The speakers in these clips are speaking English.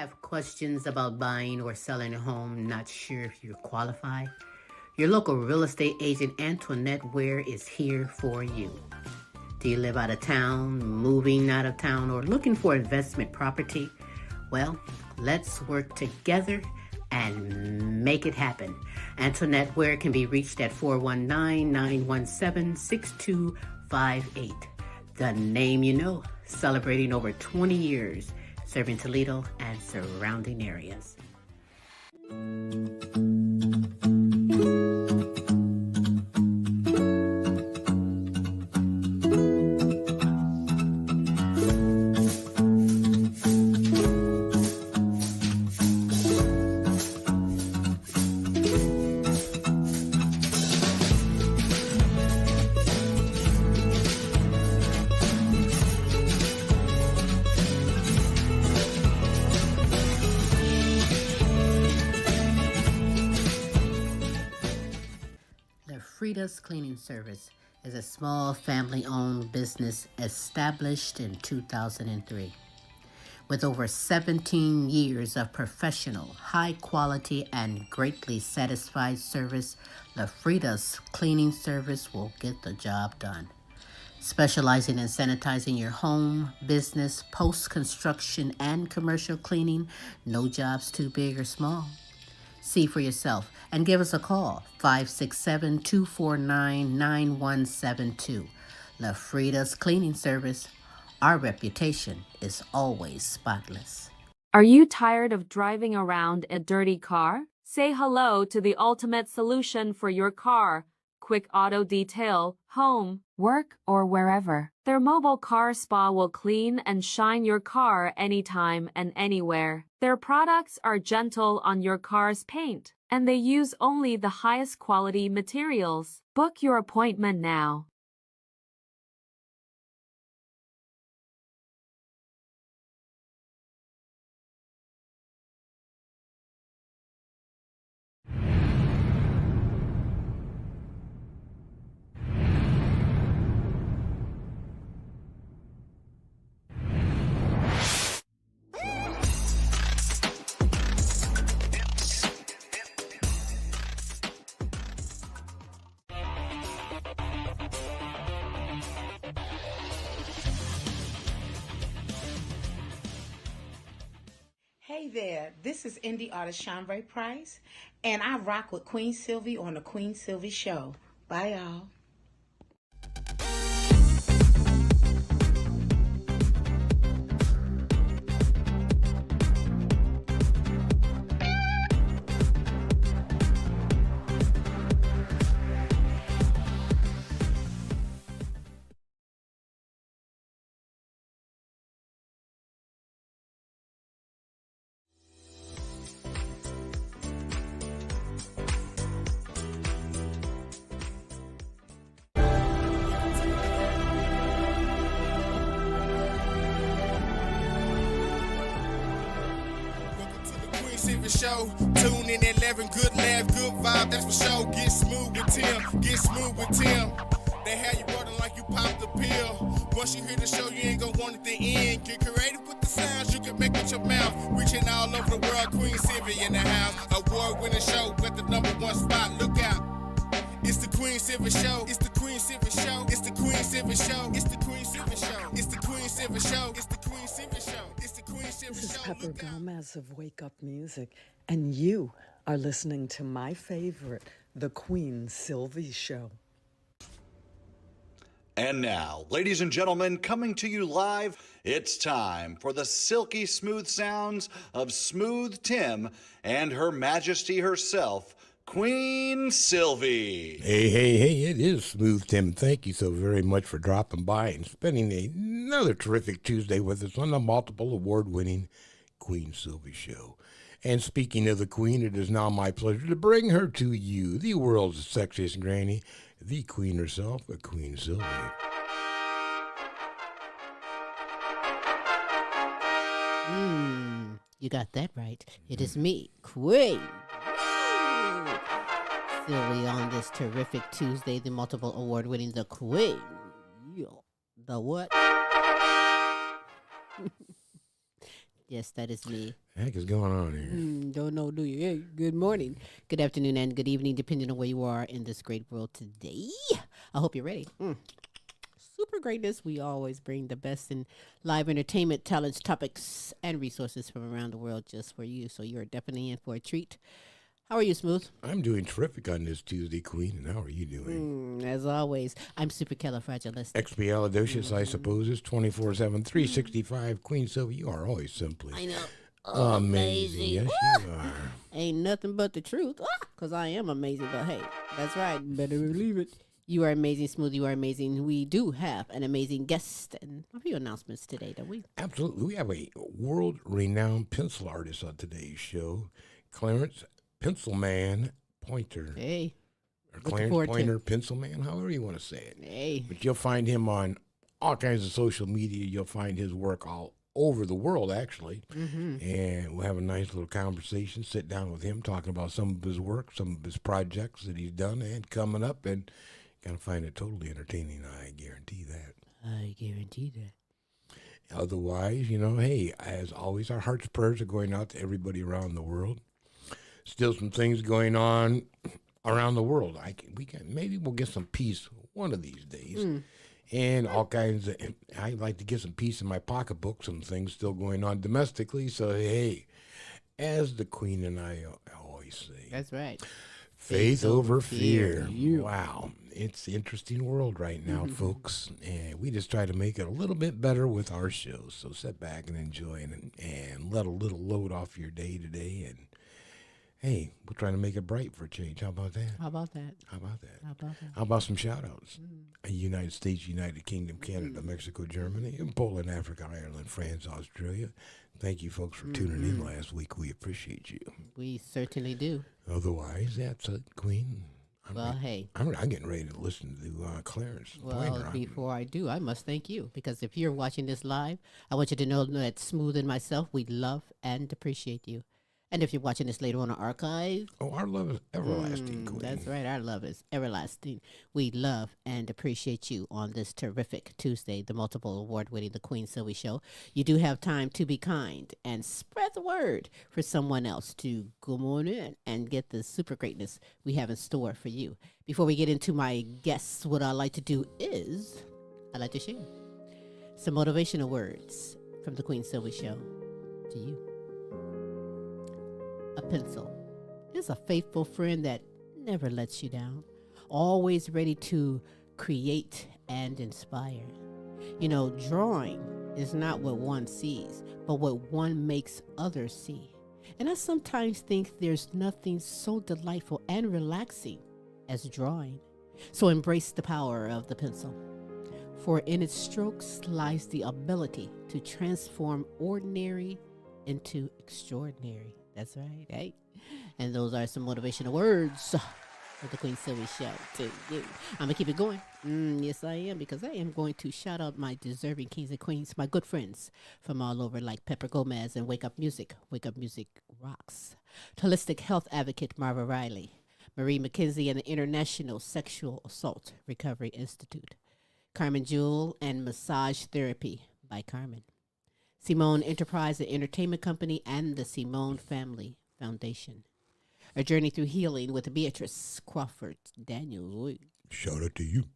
have questions about buying or selling a home, not sure if you're qualified? Your local real estate agent Antoinette Ware is here for you. Do you live out of town, moving out of town, or looking for investment property? Well, let's work together and make it happen. Antoinette Ware can be reached at 419-917-6258. The name you know, celebrating over 20 years, serving Toledo and surrounding areas. Frida's Cleaning Service is a small family-owned business established in 2003. With over 17 years of professional, high-quality, and greatly satisfied service, the Frida's Cleaning Service will get the job done. Specializing in sanitizing your home, business, post-construction, and commercial cleaning, no job's too big or small. See for yourself and give us a call, 567-249-9172. La Frida's Cleaning Service. Our reputation is always spotless. Are you tired of driving around a dirty car? Say hello to the ultimate solution for your car. Quick Auto Detail, home, work, or wherever. Their mobile car spa will clean and shine your car anytime and anywhere. Their products are gentle on your car's paint, and they use only the highest quality materials. Book your appointment now. Hey there, this is indie artist Shanvray Price, and I rock with Queen Silvy on the Queen Silvy Show. Bye, y'all. Silvy Show, tune in at 11, good laugh, good vibe, that's for sure. Get smooth with Tim, get smooth with Tim. They have you running like you popped the pill. Once you hear the show, you ain't gonna want it to end. Get creative with the sounds you can make with your mouth. Reaching all over the world, Queen Silvy in the house. Award-winning show, got the #1 spot, look out. It's the Queen Silvy Show, it's the Queen Silvy Show, it's the Queen Silvy Show, it's the Queen Silvy Show, it's the Queen Silvy Show, it's the Queen Silvy Show, it's the Queen Silvy Show. This is Pepper Gomez of Wake Up Music, and you are listening to my favorite, The Queen Silvy Show. And now, ladies and gentlemen, coming to you live, it's time for the silky smooth sounds of Smooth Tim and Her Majesty herself, Queen Silvy. Hey, it is Smooth Tim. Thank you so very much for dropping by and spending another terrific Tuesday with us on the multiple award-winning Queen Silvy Show. And speaking of the Queen, it is now my pleasure to bring her to you, the world's sexiest granny, the Queen herself, Queen Silvy. You got that right. It is me, Queen Silvy, on this terrific Tuesday, the multiple award-winning The Queen. The what? Yes, that is me. The heck is going on here? Don't know, do you? Hey, good morning, good afternoon, and good evening, depending on where you are in this great world today. I hope you're ready. Super greatness. We always bring the best in live entertainment, talents, topics, and resources from around the world just for you. So you're definitely in for a treat. How are you, Smooth? I'm doing terrific on this Tuesday, Queen. And how are you doing? As always, I'm supercalifragilistic. Expialidocious, I suppose, is 24/7, 365. Queen Silvy, you are always simply I know. amazing. Yes, you are. Ain't nothing but the truth. Because I am amazing. But hey, that's right. Better believe it. You are amazing, Smooth. You are amazing. We do have an amazing guest and a few announcements today, don't we? Absolutely. We have a world-renowned pencil artist on today's show, Clarence Pencilman Pointer. Hey. Or Clarence Pointer, Pencilman, however you want to say it. Hey. But you'll find him on all kinds of social media. You'll find his work all over the world, actually. And we'll have a nice little conversation, sit down with him, talking about some of his work, some of his projects that he's done and coming up, and going to find it totally entertaining. I guarantee that. I guarantee that. Otherwise, hey, as always, our hearts' prayers are going out to everybody around the world. Still some things going on around the world. Maybe we'll get some peace one of these days. And all kinds of, I'd like to get some peace in my pocketbook, some things still going on domestically. So, hey, as the Queen and I always say. That's right. Faith over fear. Wow. It's an interesting world right now, folks. And we just try to make it a little bit better with our shows. So sit back and enjoy and let a little load off your day today. And, hey, we're trying to make it bright for a change. How about that? How about that? How about that? How about that? How about some shout-outs? United States, United Kingdom, Canada, Mexico, Germany, Poland, Africa, Ireland, France, Australia. Thank you, folks, for tuning in last week. We appreciate you. We certainly do. Otherwise, that's it, Queen. Hey. I'm getting ready to listen to Clarence Pointer. Before I do, I must thank you. Because if you're watching this live, I want you to know that Smooth and myself, we love and appreciate you. And if you're watching this later on an archive. Oh, our love is everlasting, Queen. That's right. Our love is everlasting. We love and appreciate you on this terrific Tuesday, the multiple award-winning The Queen Silvy Show. You do have time to be kind and spread the word for someone else to come on in and get the super greatness we have in store for you. Before we get into my guests, what I like to do is I like to share some motivational words from The Queen Silvy Show to you. A pencil is a faithful friend that never lets you down, always ready to create and inspire. Drawing is not what one sees, but what one makes others see. And I sometimes think there's nothing so delightful and relaxing as drawing. So embrace the power of the pencil. For in its strokes lies the ability to transform ordinary into extraordinary. That's right, hey? And those are some motivational words for the Queen Silvy Show to you. I'm going to keep it going. Yes, I am, because I am going to shout out my deserving kings and queens, my good friends from all over, like Pepper Gomez and Wake Up Music. Wake Up Music rocks. Holistic health advocate Marva Riley. Marie McKenzie and the International Sexual Assault Recovery Institute. Carmen Jewel and Massage Therapy by Carmen. Simone Enterprise and Entertainment Company, and the Simone Family Foundation. A Journey Through Healing with Beatrice Crawford Daniels. Shout out to you.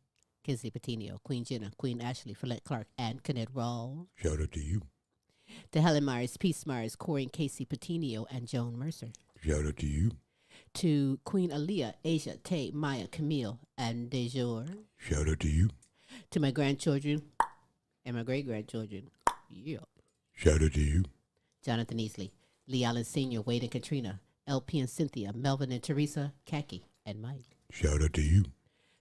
Kizzy Patino, Queen Jenna, Queen Ashley, Follette Clark, and Kenneth Rawls. Shout out to you. To Helen Myers, Peace Myers, Corey and Casey Patino, and Joan Mercer. Shout out to you. To Queen Aaliyah, Asia, Tay, Maya, Camille, and Dejour. Shout out to you. To my grandchildren and my great-grandchildren. Yeah. Shout out to you. Jonathan Easley, Lee Allen Sr., Wade and Katrina, LP and Cynthia, Melvin and Teresa, Kaki, and Mike. Shout out to you.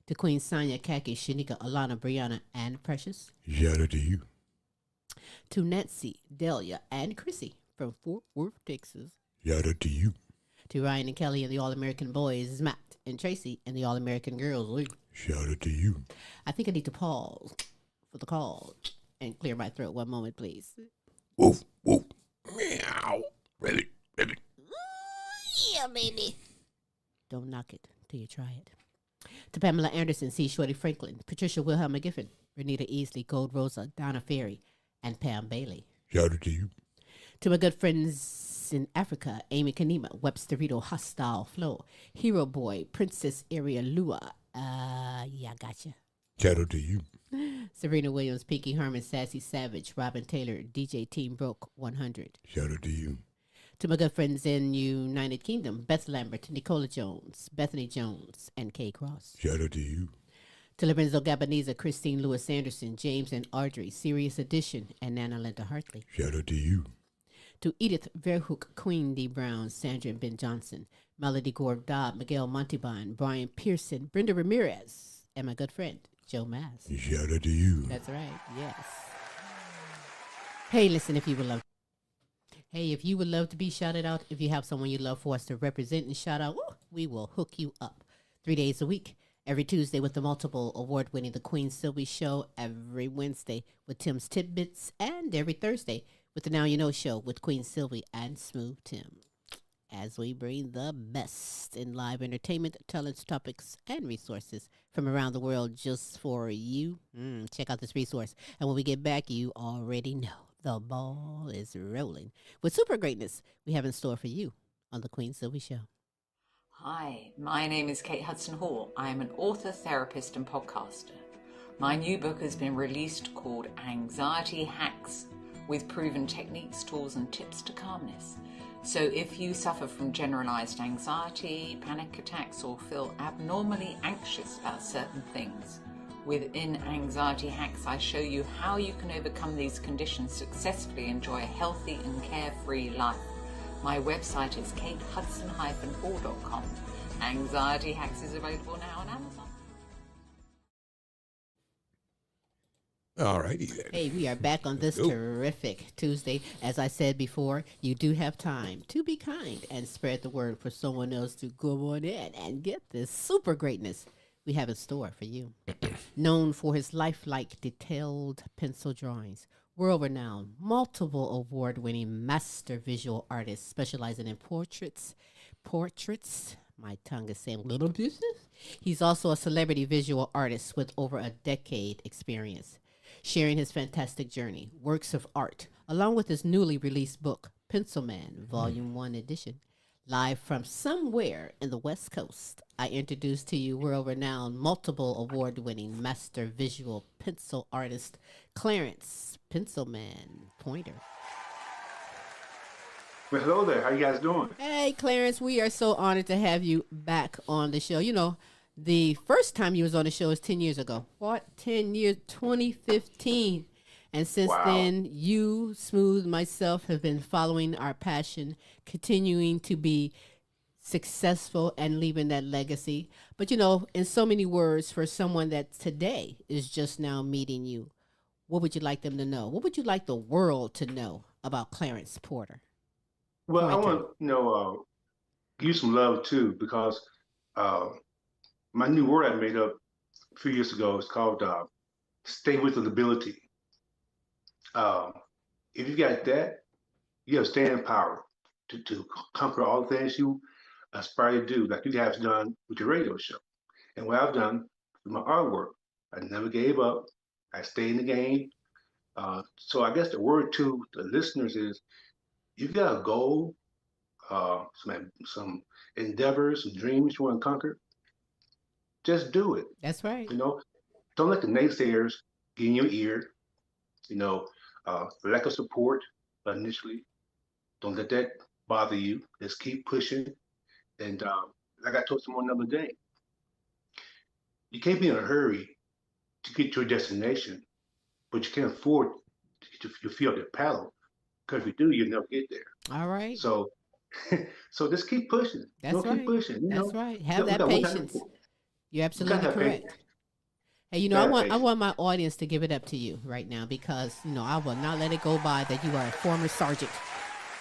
To Queen Sonia, Kaki, Shanika, Alana, Brianna, and Precious. Shout out to you. To Nancy, Delia, and Chrissy from Fort Worth, Texas. Shout out to you. To Ryan and Kelly and the All-American Boys, Matt and Tracy and the All-American Girls. Shout out to you. I think I need to pause for the call and clear my throat. One moment, please. Woof, woof, meow. Ready. Yeah, baby. Don't knock it till you try it. To Pamela Anderson, C. Shorty Franklin, Patricia Wilhelm McGiffin, Renita Easley, Gold Rosa, Donna Ferry, and Pam Bailey. Shout out to you. To my good friends in Africa, Amy Kanima, Websterito, Hostile Flow, Hero Boy, Princess Area Lua. Yeah, gotcha. Shout out to you. Serena Williams, Pinky Herman, Sassy Savage, Robin Taylor, DJ Team Broke 100. Shout out to you. To my good friends in United Kingdom, Beth Lambert, Nicola Jones, Bethany Jones, and Kay Cross. Shout out to you. To Lorenzo Gabaniza, Christine Lewis Anderson, James and Audrey, Sirius Edition, and Nana Linda Hartley. Shout out to you. To Edith Verhoek, Queen D. Brown, Sandra and Ben Johnson, Melody Gore Dodd, Miguel Montebon, Brian Pearson, Brenda Ramirez, and my good friend, Joe Mass. Shout out to you. That's right, yes. Hey, listen, if you would love to be shouted out, if you have someone you love for us to represent and shout out, we will hook you up 3 days a week. Every Tuesday with the multiple award-winning The Queen Silvy Show. Every Wednesday with Tim's Tidbits. And every Thursday with the Now You Know Show with Queen Silvy and Smooth Tim. As we bring the best in live entertainment, talents, topics, and resources from around the world just for you. Check out this resource. And when we get back, you already know the ball is rolling with super greatness we have in store for you on The Queen Silvy Show. Hi, my name is Kate Hudson Hall. I am an author, therapist, and podcaster. My new book has been released called Anxiety Hacks, with proven techniques, tools, and tips to calmness. So if you suffer from generalized anxiety, panic attacks, or feel abnormally anxious about certain things, within Anxiety Hacks, I show you how you can overcome these conditions successfully, enjoy a healthy and carefree life. My website is katehudson-hall.com. Anxiety Hacks is available now on Amazon. All righty then. Hey, we are back on this terrific Tuesday. As I said before, you do have time to be kind and spread the word for someone else to go on in and get this super greatness we have in store for you. Known for his lifelike detailed pencil drawings, world-renowned, multiple award-winning master visual artist specializing in portraits, my tongue is saying little business. He's also a celebrity visual artist with over a decade experience, sharing his fantastic journey, works of art, along with his newly released book, Pencilman Volume 1 edition. Live from somewhere in the West Coast, I introduce to you world-renowned, multiple award-winning master visual pencil artist, Clarence Pencilman Pointer. Well, hello there. How you guys doing? Hey, Clarence, we are so honored to have you back on the show. You know, the first time you was on the show was 10 years ago. What? 10 years, 2015. And since then, you, Smooth, myself have been following our passion, continuing to be successful and leaving that legacy. But, you know, in so many words, for someone that today is just now meeting you, what would you like them to know? What would you like the world to know about Clarence Pointer? Well, I want to give you some love too, because my new word I made up a few years ago is called "stay with an ability." If you got that, you have staying power to conquer all the things you aspire to do, like you have done with your radio show, and what I've done with my artwork. I never gave up. I stayed in the game. So I guess the word to the listeners is, if you got a goal, some endeavors, some dreams you want to conquer, just do it. That's right. You know, don't let the naysayers get in your ear. You know, lack of support initially. Don't let that bother you. Just keep pushing. And like I told someone the other day, you can't be in a hurry to get to a destination, but you can't afford to feel the paddle. Because if you do, you'll never get there. All right. So, so just keep pushing. That's right. Keep pushing. That's right. Have that patience. You're absolutely correct. Hey, you know, I want my audience to give it up to you right now, because, you know, I will not let it go by that you are a former sergeant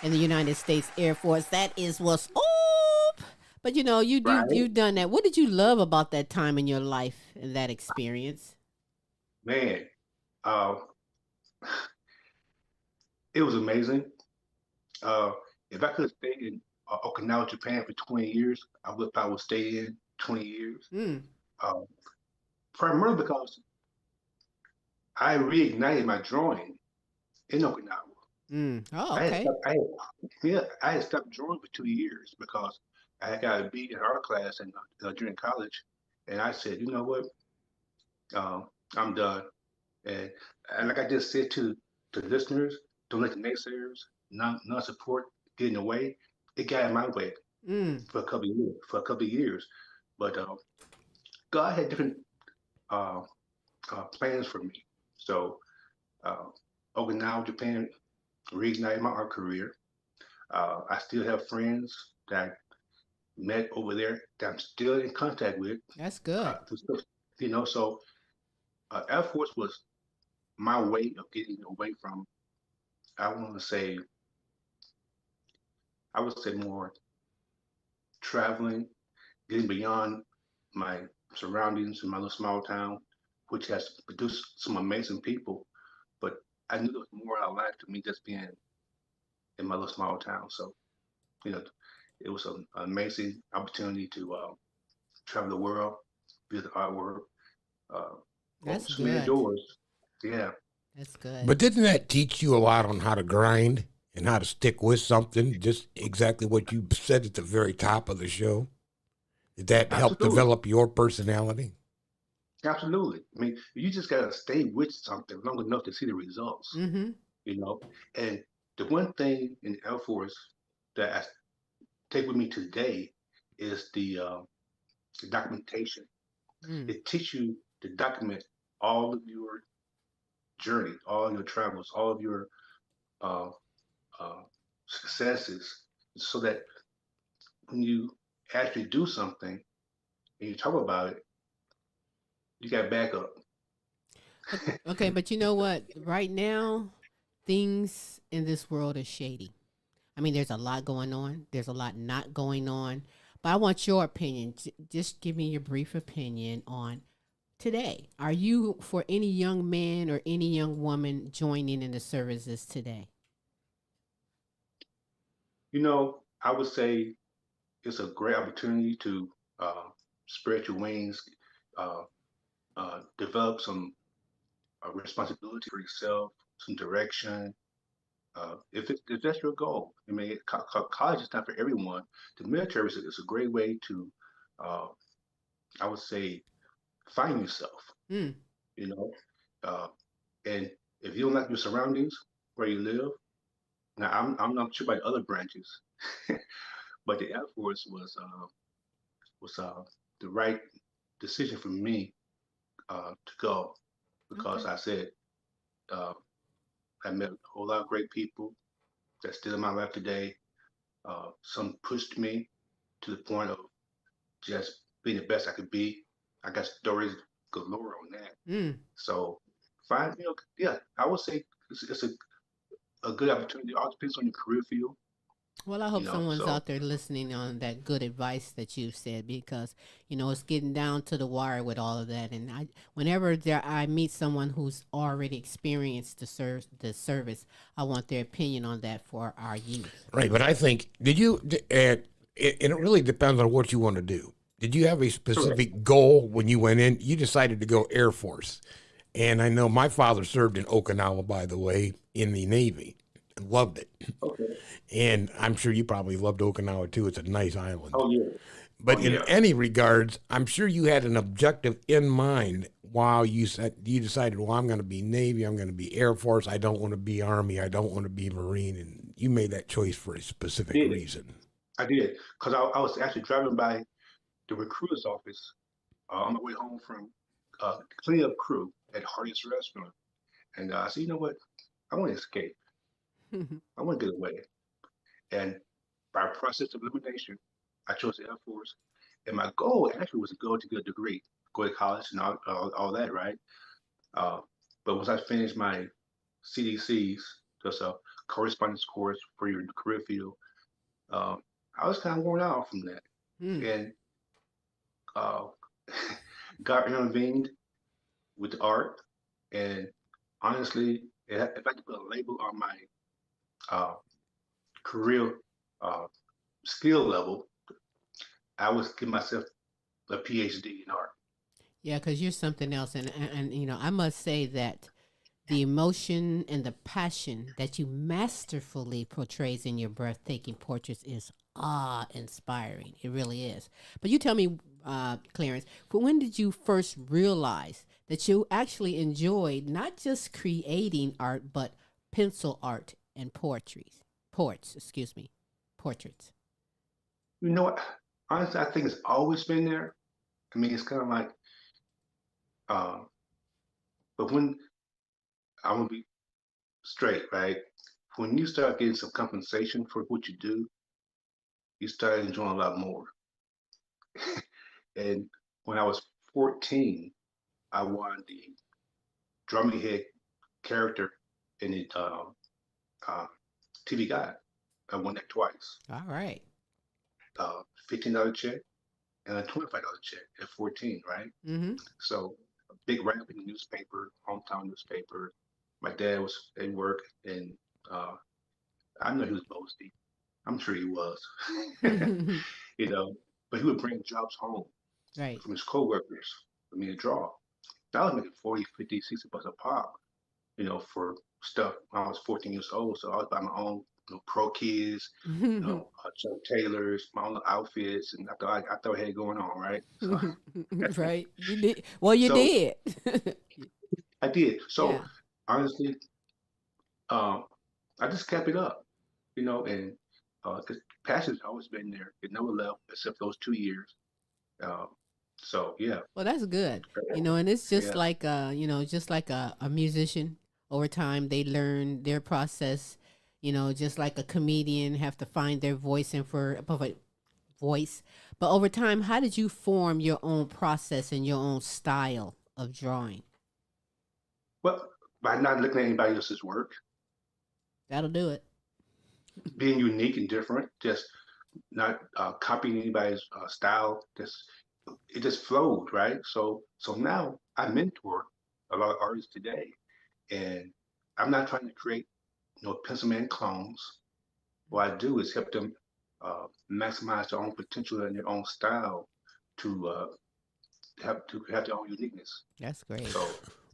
in the United States Air Force. That is what's up. But, you know, you've done that. What did you love about that time in your life and that experience? Man, it was amazing. If I could have stayed in Okinawa, Japan for 20 years, I would stay in 20 years. Primarily because I reignited my drawing in Okinawa. Oh, I had okay. stopped, I had stopped drawing for 2 years because I had got a B in art class and during college, and I said, you know what, I'm done. And, and like I just said to listeners, don't let the naysayers, non support get in the way. It got in my way Mm, for a couple of years. But God had different uh, plans for me. So uh, Okinawa, Japan, reignited my art career. I still have friends that met over there that I'm still in contact with. that's good. So Air Force was my way of getting away from. I want to say, I would say more traveling, getting beyond my surroundings in my little small town, which has produced some amazing people. But I knew there was more out of life to me just being in my little small town. So, you know, it was an amazing opportunity to travel the world, visit artwork, uh, open That's so many good. doors. Yeah, That's good. But didn't that teach you a lot on how to grind and how to stick with something? Just exactly what you said at the very top of the show. Did that help absolutely. develop your personality? Absolutely. I mean, you just got to stay with something long enough to see the results, Mm-hmm. you know? And the one thing in the Air Force that I take with me today is the documentation. Mm. It teaches you to document all of your journey, all your travels, all of your uh, uh, successes, so that when you actually do something and you talk about it, you got backup. Okay, but you know what? Right now, things in this world are shady. I mean, there's a lot going on. There's a lot not going on. But I want your opinion. Just give me your brief opinion on today. Are you for any young man or any young woman joining in the services today? I would say it's a great opportunity to uh, spread your wings, uh, develop some responsibility for yourself, some direction. If that's your goal, I mean, college is not for everyone. The military is a great way to, uh, I would say, find yourself. Mm. You know, uh, and if you don't like your surroundings where you live, now I'm not sure about other branches, but the Air Force was the right decision for me to go because Okay. I said uh, I met a whole lot of great people that's still in my life today. Some pushed me to the point of just being the best I could be. I got stories galore on that. Mm. So, fine, yeah, I would say it's a good opportunity. It all depends on your career field, Well, I you hope know. someone's So, out there listening on that good advice that you said because it's getting down to the wire with all of that. And whenever I meet someone who's already experienced the service, I want their opinion on that for our youth. Right, but I think and it really depends on what you want to do. Did you have a correct. specific goal when you went in? You decided to go Air Force, and I know my father served in Okinawa, by the way, in the Navy, and loved it. Okay. And I'm sure you probably loved Okinawa too. It's a nice island. Oh yeah. Oh But in yeah. any regards, I'm sure you had an objective in mind while you decided, well, I'm going to be Navy, I'm going to be Air Force, I don't want to be Army, I don't want to be Marine, and you made that choice for a specific Did reason. I did because I was actually driving by the recruiter's office on my way home from cleaning up crew at Hardy's restaurant, and I said, you know what? I want to escape. I want to get away. And by process of elimination, I chose the Air Force. And my goal actually was to go to get a degree, go to college and all that, right? Uh, but once I finished my CDCs, just a correspondence course for your career field, uh, I was kind of worn out from that. Mm. And uh, got intervened with the art. And honestly, if I could put a label on my uh, career uh, skill level, I would give myself a PhD in art. Yeah, because you're something else, and I must say that The emotion and the passion that you masterfully portrays in your breathtaking portraits is awe-inspiring. It really is. But you tell me, Clarence, when did you first realize that you actually enjoyed not just creating art, but pencil art and portraits? You know what? Honestly, I think it's always been there. I mean, it's kind of like, uh, but when I'm gonna be straight, right? When you start getting some compensation for what you do, you start enjoying a lot more. And when I was 14, I won the Drummy Head character in the uh, TV Guide. I won that twice. All right. $15 check and a $25 check at 14, right? Mm-hmm. So a big write up in the newspaper, hometown newspaper. My dad was at work, and uh, I know he was boasting. I'm sure he was, you know. But he would bring jobs home Right. from his coworkers for me to draw. I was making 40, 50, 60 bucks a pop, for stuff when I was 14 years old. So I was buying my own, Pro Kids, Chuck Taylors, my own outfits, and I thought I had it going on, right? So, Right. You did. Well, you so did. I did. So Yeah. honestly, um, I just kept it up, and the passion's always been there. It never left except those 2 years. Um, so yeah, Well, that's good. And it's just yeah. like just like a musician. Over time, they learn their process. Just like a comedian have to find their voice and for voice. But over time, how did you form your own process and your own style of drawing? Well, by not looking at anybody else's work, That'll do it. being unique and different, just not copying anybody's style. Just it just flowed, right? So now I mentor a lot of artists today, and I'm not trying to create Pencilman clones. What I do is help them maximize their own potential and their own style to have their own uniqueness. That's great. So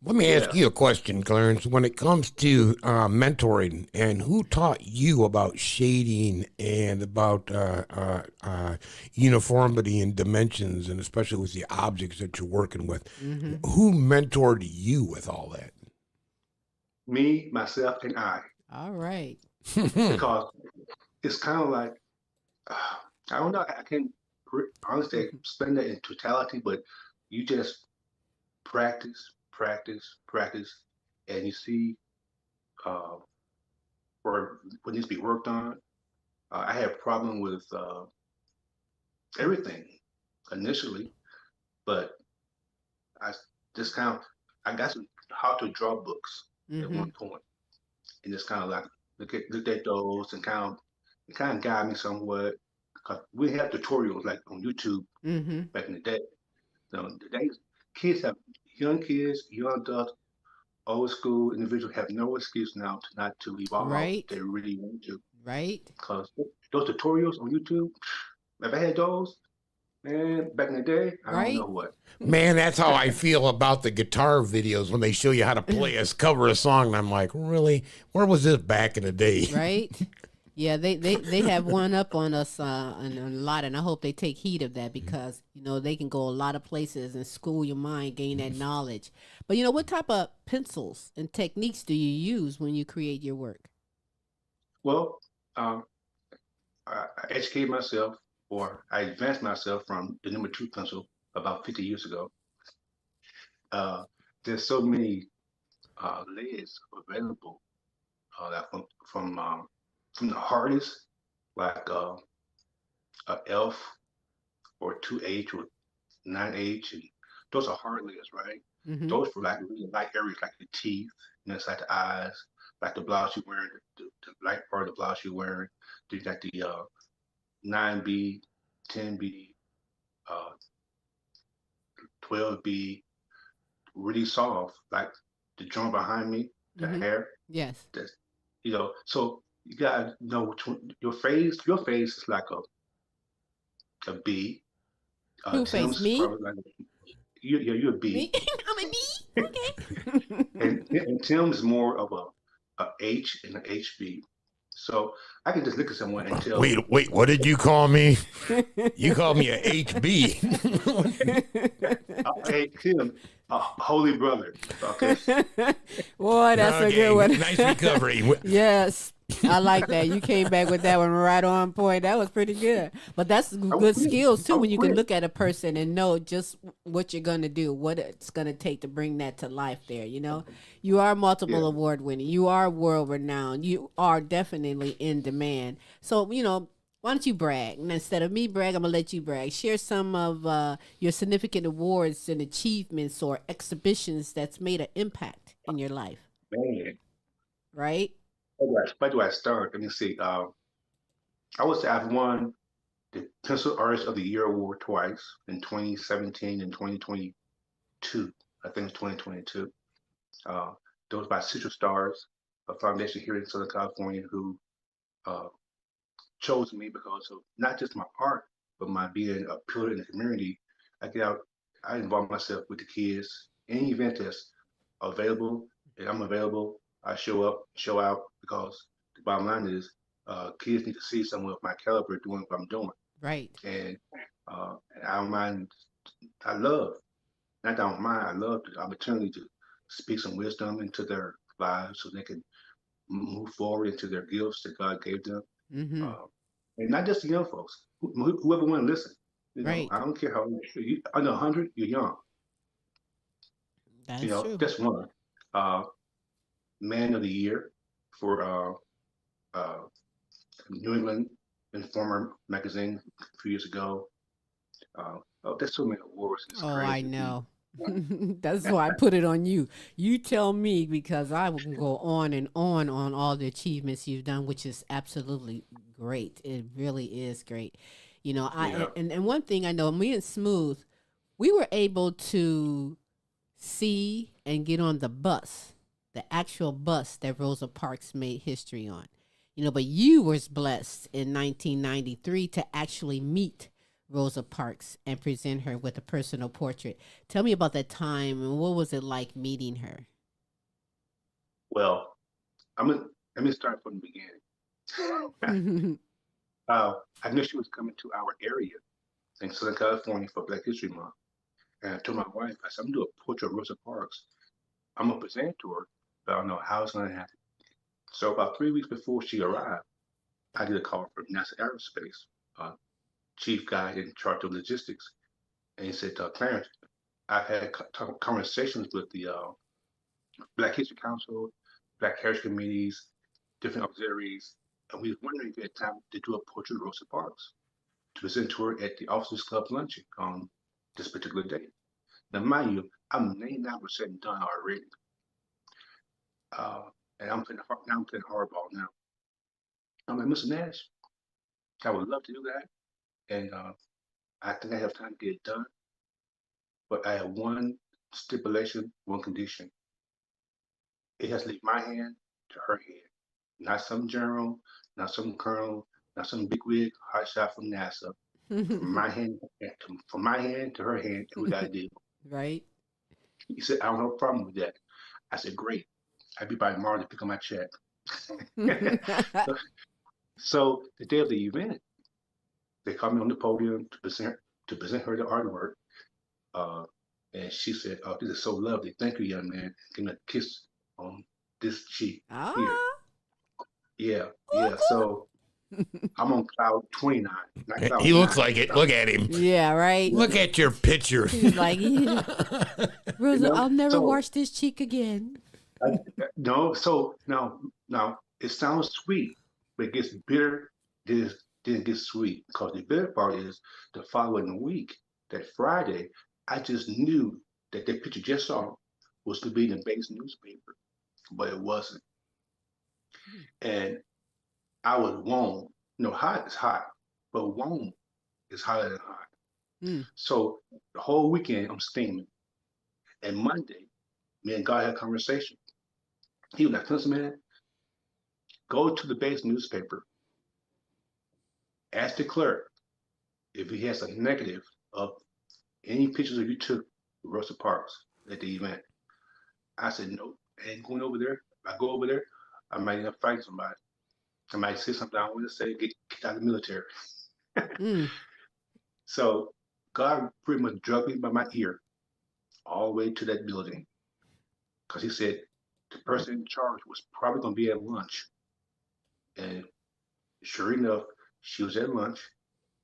Let me ask yeah, you a question, Clarence. When it comes to mentoring, and who taught you about shading and about uniformity and dimensions, and especially with the objects that you're working with, Mm-hmm. who mentored you with all that? me, myself, and I, All right. because it's kind of like I don't know. I can't honestly explain that in totality, but you just practice, practice, practice, and you see uh, where what needs to be worked on. I had a problem with everything initially, but I just kind of I got some how to draw books at Mm-hmm. one point, and just kind of like looked at those and kind of guide me somewhat. 'Cause we have tutorials like on YouTube Mm-hmm. back in the day. Today's kids have young kids, young adults, old school individuals have no excuse now not to evolve if Right. they really want to. Right. Because those tutorials on YouTube, if I had those, man, back in the day, I don't know Right. what. Man, that's how I feel about the guitar videos when they show you how to play a cover a song. And I'm like, really? Where was this back in the day? Right. Yeah, they have one up on us on a lot, and I hope they take heed of that because they can go a lot of places and school your mind, gain that knowledge. But what type of pencils and techniques do you use when you create your work? Well, um, I educated myself, or I advanced myself from the number two pencil about 50 years ago. Uh, there's so many layers available that from the hardest, like a Elf or 2H or 9H, and those are hard layers, right? Mm-hmm. Those for like really light areas like the teeth, inside the eyes, like the blouse you're wearing, the light part of the blouse you're wearing. Then you got the 9B, 10B, uh, 12B, really soft, like the joint behind me, the Mm-hmm. hair. Yes. That's so you gotta know which one, your face is like a B. Who face Tim's me? probably like yeah, you're a Me? B. I'm a me. Okay. And And Tim is more of a H and an HB. So I can just look at someone and tell. Wait, what did you call me? You called me a HB. Hey, Tim, holy brother. Okay. Boy, that's a good one. Nice recovery. Yes, I like that. You came back with that one right on point. That was pretty good. But that's good skills too, when you can look at a person and know just what you're gonna do, what it's gonna take to bring that to life. There, you are multiple award winning. You are world renowned. You are definitely in demand. So why don't you brag? And instead of me brag, I'm going to let you brag. Share some of your significant awards and achievements or exhibitions that's made an impact in your life. Man. Right? Where do I start? Let me see. I would say I've won the Pencil Artist of the Year award twice, in 2017 and 2022. I think it's 2022. Those by Citrus Stars, a foundation here in Southern California, who chose me because of not just my art, but my being a pillar in the community. I get out, I involve myself with the kids. Any event that's available, and I'm available, I show up, show out, because the bottom line is kids need to see someone of my caliber doing what I'm doing. Right. And I don't mind, I love, not that I don't mind, I love the opportunity to speak some wisdom into their lives so they can move forward into their gifts that God gave them. Mm-hmm. And not just the young folks, whoever want to listen. Right. I don't care how old you are. Under 100, you're young. That's true. That's one. Man of the Year for New England Informer magazine a few years ago. There's so many awards. It's crazy. I know. That's why I put it on you. You tell me, because I will go on and on all the achievements you've done, which is absolutely great. It really is great. And one thing I know, me and Smooth, we were able to see and get on the bus, the actual bus that Rosa Parks made history on. But you was blessed in 1993 to actually meet Rosa Parks and present her with a personal portrait. Tell me about that time and what was it like meeting her? Well, let me start from the beginning. I knew she was coming to our area in Southern California for Black History Month. And I told my wife, I said, I'm going to do a portrait of Rosa Parks. I'm going to present it to her, but I don't know how it's going to happen. So about 3 weeks before she arrived, I did a call from NASA Aerospace, chief guy in charge of logistics. And he said, Clarence, I've had conversations with the Black History Council, Black Heritage Committees, different auxiliaries, and we were wondering if we had time to do a portrait of Rosa Parks to present to her at the Officers Club luncheon on this particular day. Now, mind you, I'm 99% done already. And I'm playing hardball now. I'm like, Mr. Nash, I would love to do that. And I think I have time to get it done. But I have one stipulation, one condition. It has to leave my hand to her hand. Not some general, not some colonel, not some bigwig hotshot from NASA. From my hand to her hand, and we got a deal. Right. He said, I don't have a problem with that. I said, great. I'll be by tomorrow to pick up my check. So the day of the event, they called me on the podium to present her the artwork. And she said, oh, this is so lovely. Thank you, young man. Give me a kiss on this cheek. Here. Yeah. So I'm on cloud 29. He looks like it. Look at him. Yeah, right. Look at your picture. He's like, Rosa, I'll never wash this cheek again. No, it sounds sweet, but it gets bitter, then it gets sweet. Because the bitter part is the following week, that Friday, I just knew that the picture just saw was to be in the base newspaper, but it wasn't. And I was warm. Hot is hot, but warm is hotter than hot. So the whole weekend I'm steaming. And Monday, me and God had a conversation. He was like, Pencilman, go to the base newspaper, ask the clerk if he has a negative of any pictures that you took with Rosa Parks at the event. I said, no. And going over there, if I go over there, I might end up fighting somebody. I might say something I don't want to say, get kicked out of the military. Mm. So God pretty much drugged me by my ear all the way to that building because he said the person in charge was probably going to be at lunch. And sure enough, she was at lunch.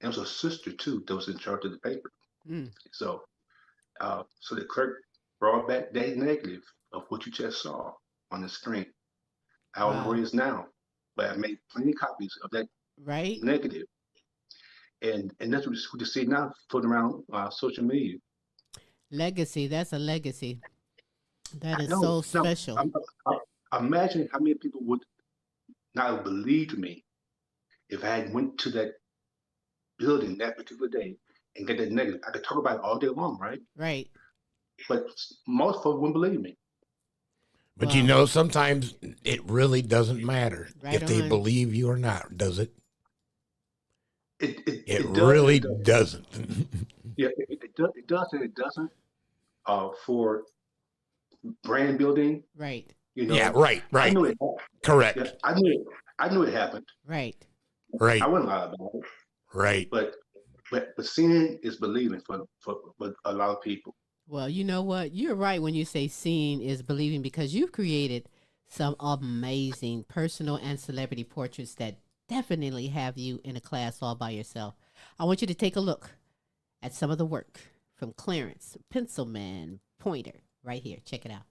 And it was a sister, too, that was in charge of the paper. Mm. So, so the clerk brought back that negative of what you just saw on the screen. I don't know where Wow. it is now, but I made plenty of copies of that Right? negative. And that's what you see now floating around social media. Legacy. That's a legacy. That I is know. so Now, special. imagine how many people would not have believed me if I had went to that building that particular day and get that negative. I could talk about it all day long, right? Right. But most folks wouldn't believe me. But you Well, know, sometimes it really doesn't matter right if they on. believe you or not, does it? It It does and really it doesn't. doesn't. Yeah, it does and it doesn't. For brand building, Right. you Yeah, know, right, I right. knew it. Yeah, Correct. I knew it happened. Right. I Right, wouldn't lie about it. right. But but seeing is believing for a lot of people. Well, you know what? You're right when you say seeing is believing because you've created some amazing personal and celebrity portraits that definitely have you in a class all by yourself. I want you to take a look at some of the work from Clarence Pencilman Pointer right here. Check it out.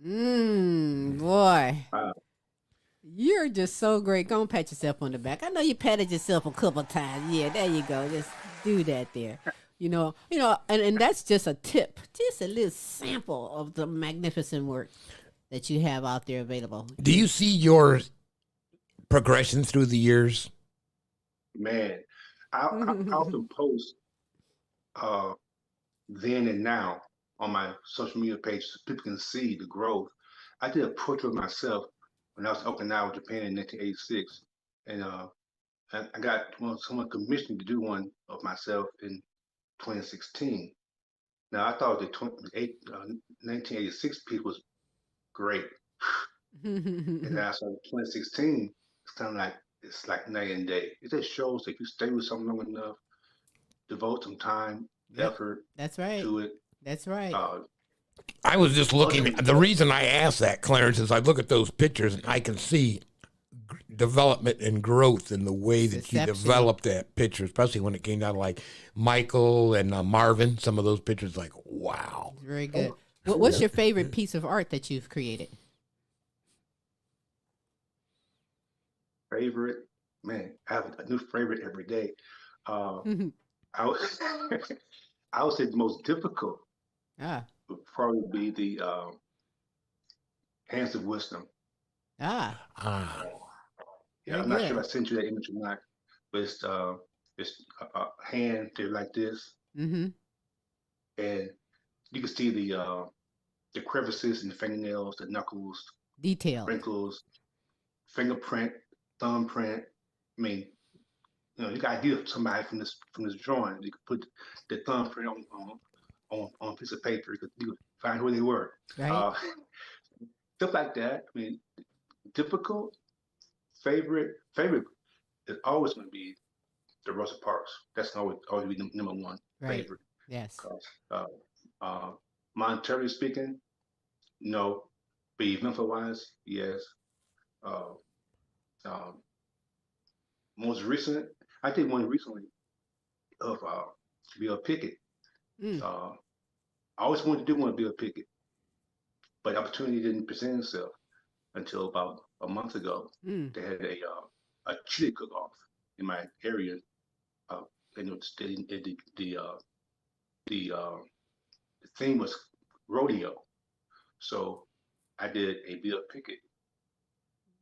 Boy. Uh, You're just so great. Go and pat yourself on the back. I know you patted yourself a couple times. Yeah, there you go. Just do that there. And that's just a tip, just a little sample of the magnificent work that you have out there available. Do you see your progression through the years? Man, I often post uh, then and now on my social media page so people can see the growth. I did a portrait of myself when I was in Okinawa, Japan in 1986, and I got someone commissioned to do one of myself in 2016. Now I thought the 1986 piece was great, and now so 2016, it's like night and day. It just shows that if you stay with something long enough, devote some time, Yep, effort that's right. to it. That's right. Uh, I was just looking. ultimately, The reason I asked that, Clarence, is I look at those pictures and I can see development and growth in the way that you Exceptional. developed that picture, especially when it came down to like Michael and Marvin. Some of those pictures, like, wow. Very good. What's your favorite piece of art that you've created? favorite, man, I have a new favorite every day. Uh, Ah, I would, I would say the most difficult would probably be the Hands of Wisdom. Ah, Ah, Yeah, very I'm not sure good. if I sent you that image or not, but it's a hand there like this, Mm-hmm. and you can see the crevices in the fingernails, the knuckles, Detailed. wrinkles, fingerprint, thumbprint. I mean, you got to give somebody from this drawing. You could put the thumbprint on a piece of paper. You could find who they were. Right? Uh, Stuff like that. I mean, difficult favorite is always going to be the Rosa Parks. That's always be number one Right. favorite. Yes. 'Cause, uh, monetarily speaking, no. But eventful wise, yes. Uh, um, most recent, I did one recently of Bill Pickett. Mm. Uh, I always wanted to do one with Bill Pickett, but opportunity didn't present itself until about a month ago. Mm. They had a chili cook-off in my area, uh, and the the theme was rodeo. So I did a Bill Pickett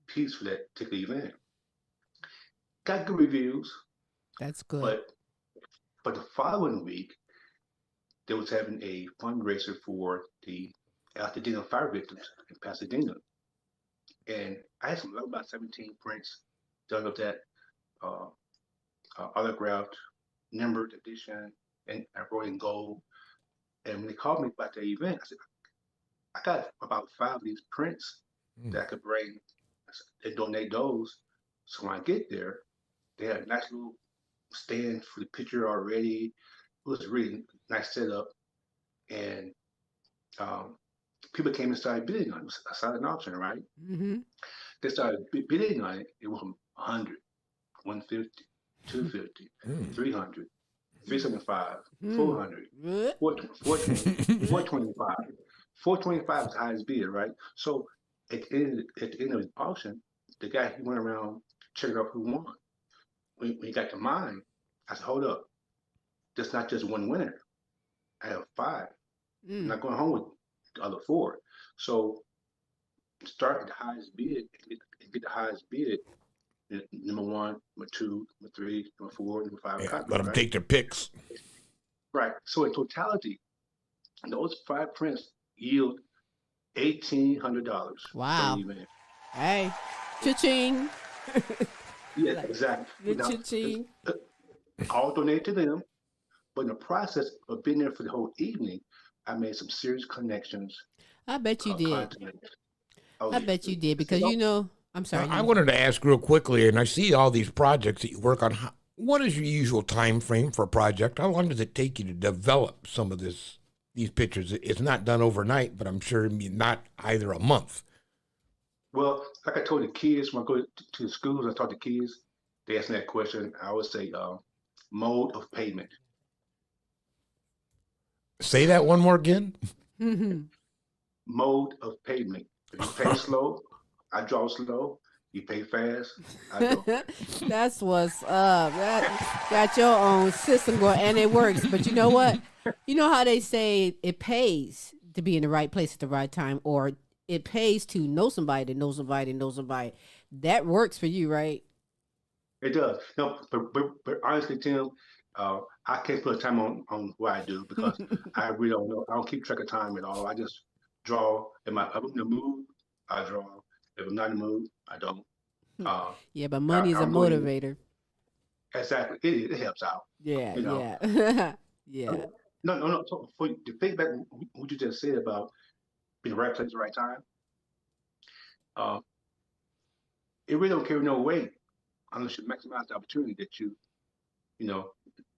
piece for that particular event. Got good reviews, That's good. but the following week they was having a fundraiser for the after dinner fire victims in Pasadena, and I had about 17 prints done of that uh, autographed, numbered edition, and I wrote in gold. And when they called me about the event, I said, I got about 5 of these prints mm. that I could bring and donate those. So when I get there, they had a nice little stand for the picture already. It was a really nice setup. And um, people came and started bidding on it. It was a silent auction, right? Mm-hmm. They started bidding on it. It was 100, 150, 250, Mm. 300, 375, Mm. 400, Good. 420, 425. 425 is the highest bid, right? So at the end of the auction, the guy he went around checking out who won. When he got to mine, I said, hold up, there's not just one winner. I have five. I'm Mm. not going home with the other four. So start at the highest bid and get the highest bid. Number one, number two, number three, number four, number five Yeah, copies, let them right? take their picks. Right. So in totality, those five prints yield $1,800 for the Wow. event. Hey. Cha-ching. Yeah, Like exactly. the Now, cha-ching. I'll donate to them, but in the process of being there for the whole evening, I made some serious connections, I bet you did. contacts. Oh I yeah. bet you did I said, because oh, I'm sorry. I You. wanted to ask real quickly, and I see all these projects that you work on. What is your usual time frame for a project? How long does it take you to develop some of these pictures? It's not done overnight, but I'm sure not either a month. well, like I told the kids when I go to the schools, I talk to kids. They ask me that question. I always say, mode of payment. Say that one more again. Mode of payment. If you pay slow, I draw slow. You pay fast, I draw fast. That's what's up. That got your own system going, and it works. But you know what? You know how they say it pays to be in the right place at the right time, or it pays to know somebody that knows somebody that knows somebody. That works for you, right? It does. No, but honestly, Tim, I can't put a time on what I do because I really don't know. I don't keep track of time at all. I just draw. If I'm in the mood, I draw. If I'm not in the mood, I don't. Uh, Yeah, but money is a I'm going motivator. exactly. It helps out. Yeah, You know. yeah, I yeah. mean, no. So for the feedback, what you just said about being the right place at the right time, uh, it really don't carry no weight unless you maximize the opportunity that you know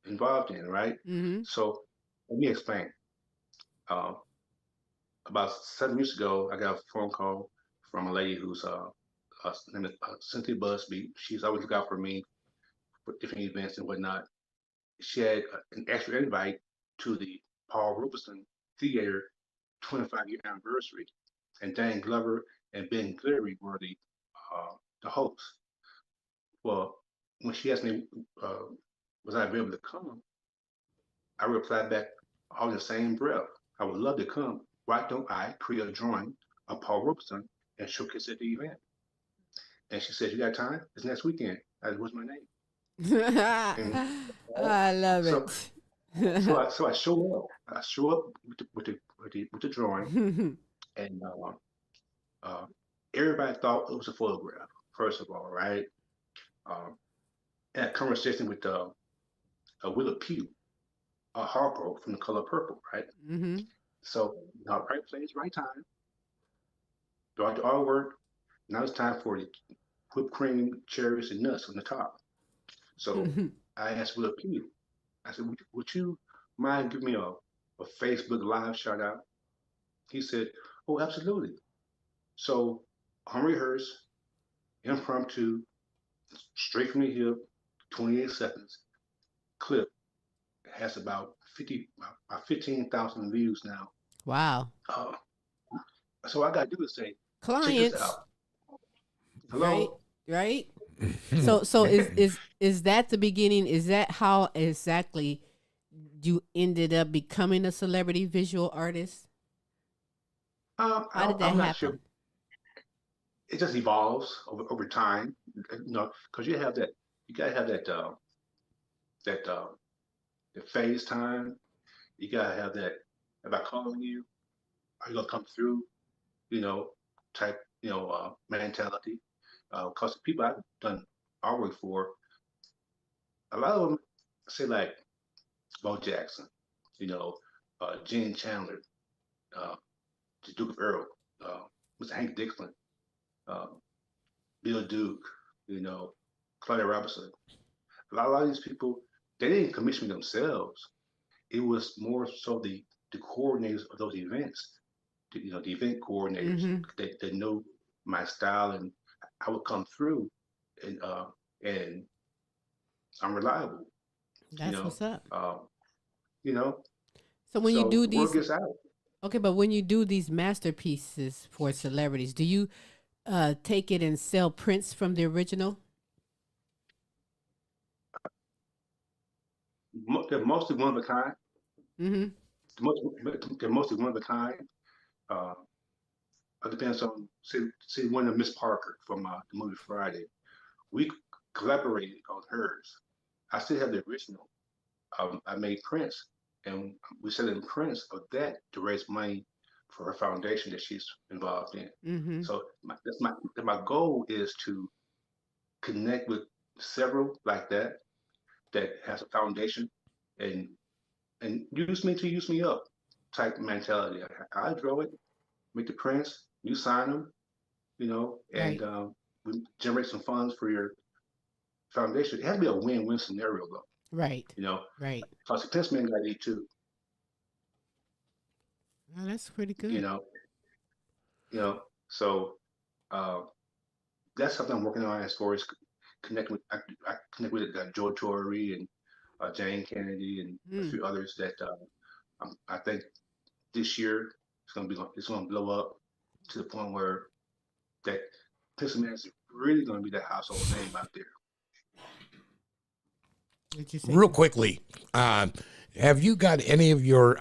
involved in, right? Mm-hmm. So let me explain. Uh, about 7 years ago, I got a phone call from a lady who's named Cynthia Busby. She's always look out for me for different events and whatnot. She had an extra invite to the Paul Robeson Theater 25-year anniversary, and Dan Glover and Ben Cleary were the hosts. Well, when she asked me was I available to come, I replied back all in the same breath. I would love to come. Why don't I create a drawing of Paul Robeson and showcase it at the event? And she said, "You got time? It's next weekend." I said, "What's my name?" And I love so it. so I show up. I show up with the drawing, and uh, everybody thought it was a photograph. First of all, right? Um, had a conversation with Willa Pugh, Harpo from The Color Purple, right? Hmm. So right place, right time, do all work. Now it's time for the whipped cream, cherries, and nuts on the top. So I asked Willa Pugh. I said, would you mind giving me a Facebook Live shout out? He said, "Oh, absolutely." So unrehearsed, impromptu, straight from the hip, 28 seconds clip has about 15,000 views now. Wow. Uh, so I got to do is say, check this Clients, out. right? Hello. Right? So is that the beginning? Is that how exactly you ended up becoming a celebrity visual artist? How did that I'm not sure. happen? It just evolves over time, because you gotta have that the phase time. You gotta have that. If I call you, are you gonna come through? You know, type mentality. Because the people I've done artwork for, a lot of them say like Bo Jackson, you know, Gene Chandler, uh, the Duke of Earl, uh, Mr. Hank Dixon, uh, Bill Duke, you know, Claudia Robinson. A lot of these people, they didn't commission themselves. It was more so the coordinators of those events, the event coordinators Mm-hmm. that know my style, and I would come through, and I'm reliable, you That's know, what's up. um, you know. So when you So do the word these, gets out. okay, but when you do these masterpieces for celebrities, do you take it and sell prints from the original? They're mostly one of a kind. Mm-hmm. Most, they're mostly one of a kind. Uh, it depends on say one of Miss Parker from the movie Friday. We collaborated on hers. I still have the original. I made prints, and we selling prints of that to raise money for her foundation that she's involved in. Mm-hmm. So my goal is to connect with several like that has a foundation, and use me to use me up type mentality. I draw it, make the prints, you sign them, and Right. we generate some funds for your foundation. It has to be a win-win scenario though, Right. you know, Right. because the Pencilman got to eat too, Oh, that's pretty you good. know, you know. So uh, that's something I'm working on as far as connecting with. I connect with Joe Torre and Jane Kennedy and a Mm. few others that I think this year it's gonna blow up to the point where that Pencilman is really gonna be that household name out there. Did you say Real something? quickly, have you got any of your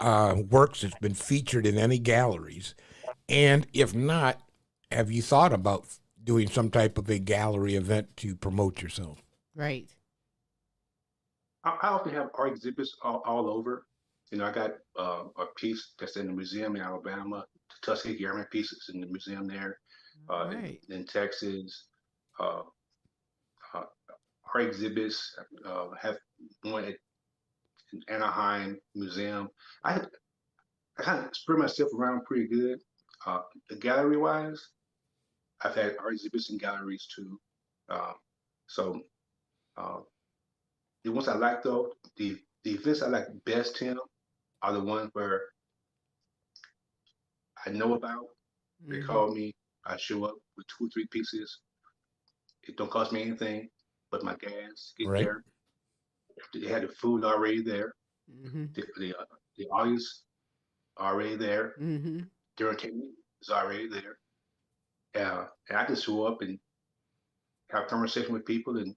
works that's been featured in any galleries? And if not, have you thought about doing some type of a gallery event to promote yourself? Right. I often have art exhibits all over. I got a piece that's in the museum in Alabama. The Tuskegee Airmen piece is in the museum there. All right. In Texas, uh, uh, art exhibits have one at Anaheim Museum. I I kind of spread myself around pretty good. Uh, Gallery wise, I've had art exhibits in galleries too. Uh, so uh, the ones I like though, the events I like best, Tim, are the ones where I know about. They Mm-hmm. call me. I show up with two or three pieces. It don't cost me anything but my gas to get Right? there. They had the food already there. Mm-hmm. The audience already there. Mm-hmm. The entertainment is already there. And I just show up and have conversation with people and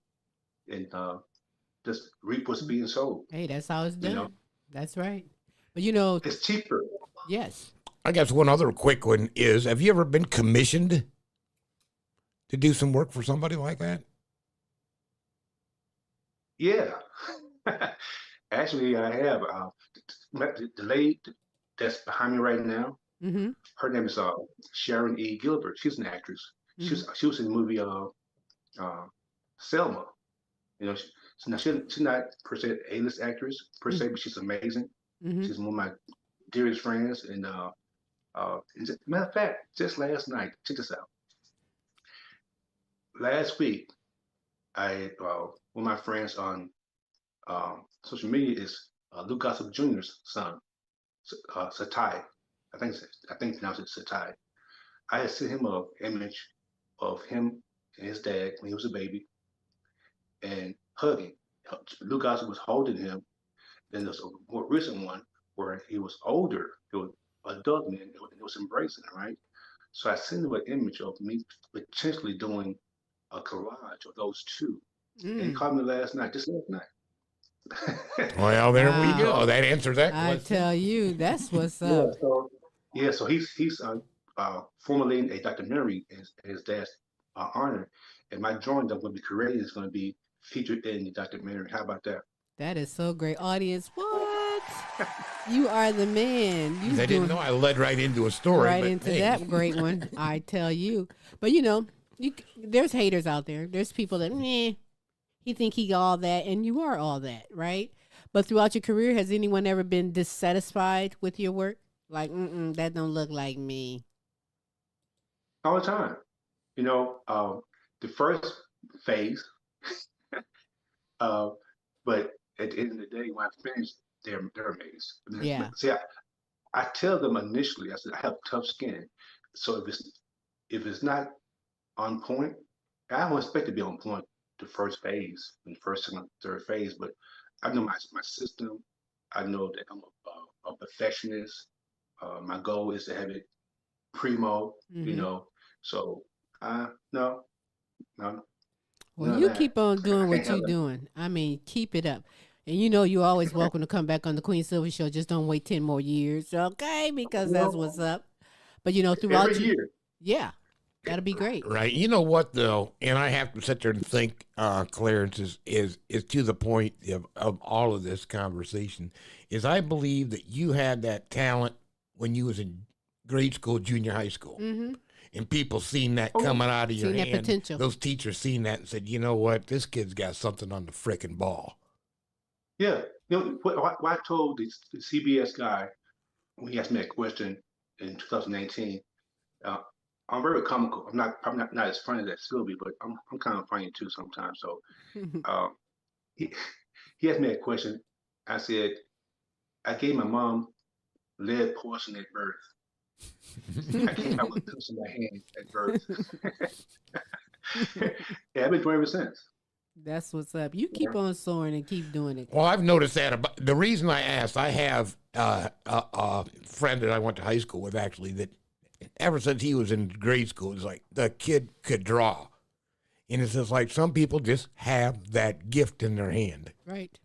just reap what's being sold. Hey, that's how it's You know, done. That's right. But you know, it's cheaper. Yes. I guess one other quick one is, have you ever been commissioned to do some work for somebody like that? Yeah. Actually, I have. The lady that's behind me right now, Mm-hmm. her name is Sharon E. Gilbert. She's an actress. Mm-hmm. She was in the movie Selma. You know, she's not per se A-list actress per se, but she's amazing. Mm-hmm. She's one of my dearest friends. And matter of fact, just last night, check this out. Last week, one of my friends on social media is Luke Gossip Jr.'s son, Satai. I think pronounced it Satai. I had sent him an image of him and his dad when he was a baby and hugging. Luke Gossip was holding him. Then there's a more recent one where he was older, he was adult man, and he was embracing him, right? So I sent him an image of me potentially doing a collage of those two. And he Mm. called me just last night. Well, there we Wow. go. That answers that I question. tell you, that's what's Yeah, up. so he's formulating a documentary in his dad's honor, and my drawing that I'm going to be creating is going to be featured in the documentary. How about that? That is so great. Audience, what? You are the man. You I didn't know I led right into a story. right but into hey. that great one. I tell you. But there's haters out there. There's people that he think he all that, and you are all that, right? But throughout your career, has anyone ever been dissatisfied with your work? Like, that don't look like me. All the time. You know, the first phase, uh, but at the end of the day, when I finish, they're amazed. Yeah. See, I tell them initially, I said I have tough skin, so if it's not on point, I don't expect to be on point the first phase, in the first, second, third phase, but I know my system. I know that I'm a perfectionist. My goal is to have it primo, Mm-hmm. So no, no, Well, none of you that. keep on I doing can't what have you're that. doing. I mean, keep it up. And you're always welcome to come back on the Queen Silver Show. Just don't wait 10 more years, okay? Because that's Well, what's up. But, every throughout you, year. yeah, that'll be great. Right. You know what though, and I have to sit there and think, Clarence is to the point of all of this conversation, is I believe that you had that talent when you was in grade school, junior high school. Mm-hmm. And people seen that Oh, coming out of your Seen that hand. potential. Those teachers seen that and said, you know what, this kid's got something on the frickin' ball. yeah. What I told the CBS guy when he asked me that question in 2019, uh, I'm very comical. I'm not as funny as Silvy, but I'm kind of funny too sometimes. So uh, he he asked me that question. I said I gave my mom lead poison at birth. I came out with pills in my hand at birth. Yeah, I've been doing it ever since. That's what's up. You Yeah. keep on soaring and keep doing it. Well, I've noticed that. The reason I asked, I have a friend that I went to high school with actually that ever since he was in grade school, it's like the kid could draw. And it's just like some people just have that gift in their hand. Right.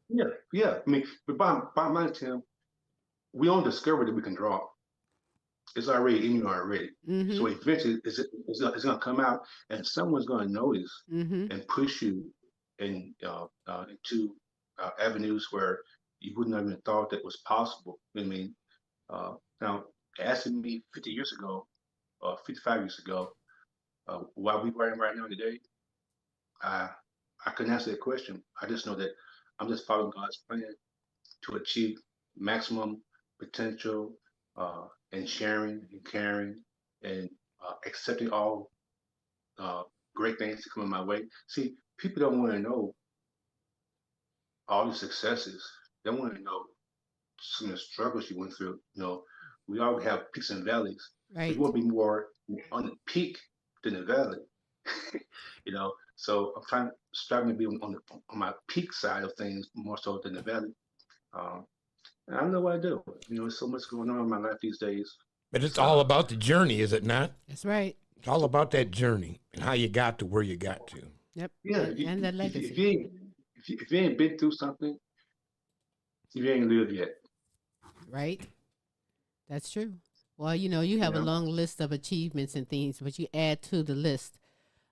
Yeah. I mean, but bottom line, Tim, we don't discover that we can draw. It's already in you already. Mm-hmm. So eventually, it's going to come out, and someone's going to notice Mm-hmm. and push you into avenues where you wouldn't have even thought that was possible. I mean, now asking me 50 years ago, 55 years ago, why we writing right now today, I I couldn't answer that question. I just know that I'm just following God's plan to achieve maximum potential and sharing and caring and accepting all uh, great things to come in my way. See, people don't want to know all the successes. They want to know some of the struggles you went through. We all have peaks and valleys, but you Right. want to be more on the peak than the valley. So I'm striving to be on my peak side of things more so than the valley. Um, and I don't know what I do. There's so much going on in my life these days. But it's It's all about the journey, is it not? That's right. It's all about that journey and how you got to where you got to. Yep. yeah. And that If legacy. you ain't been through something, you ain't lived yet. Right. That's true. Well, you You have a know, long list of achievements and things, but you add to the list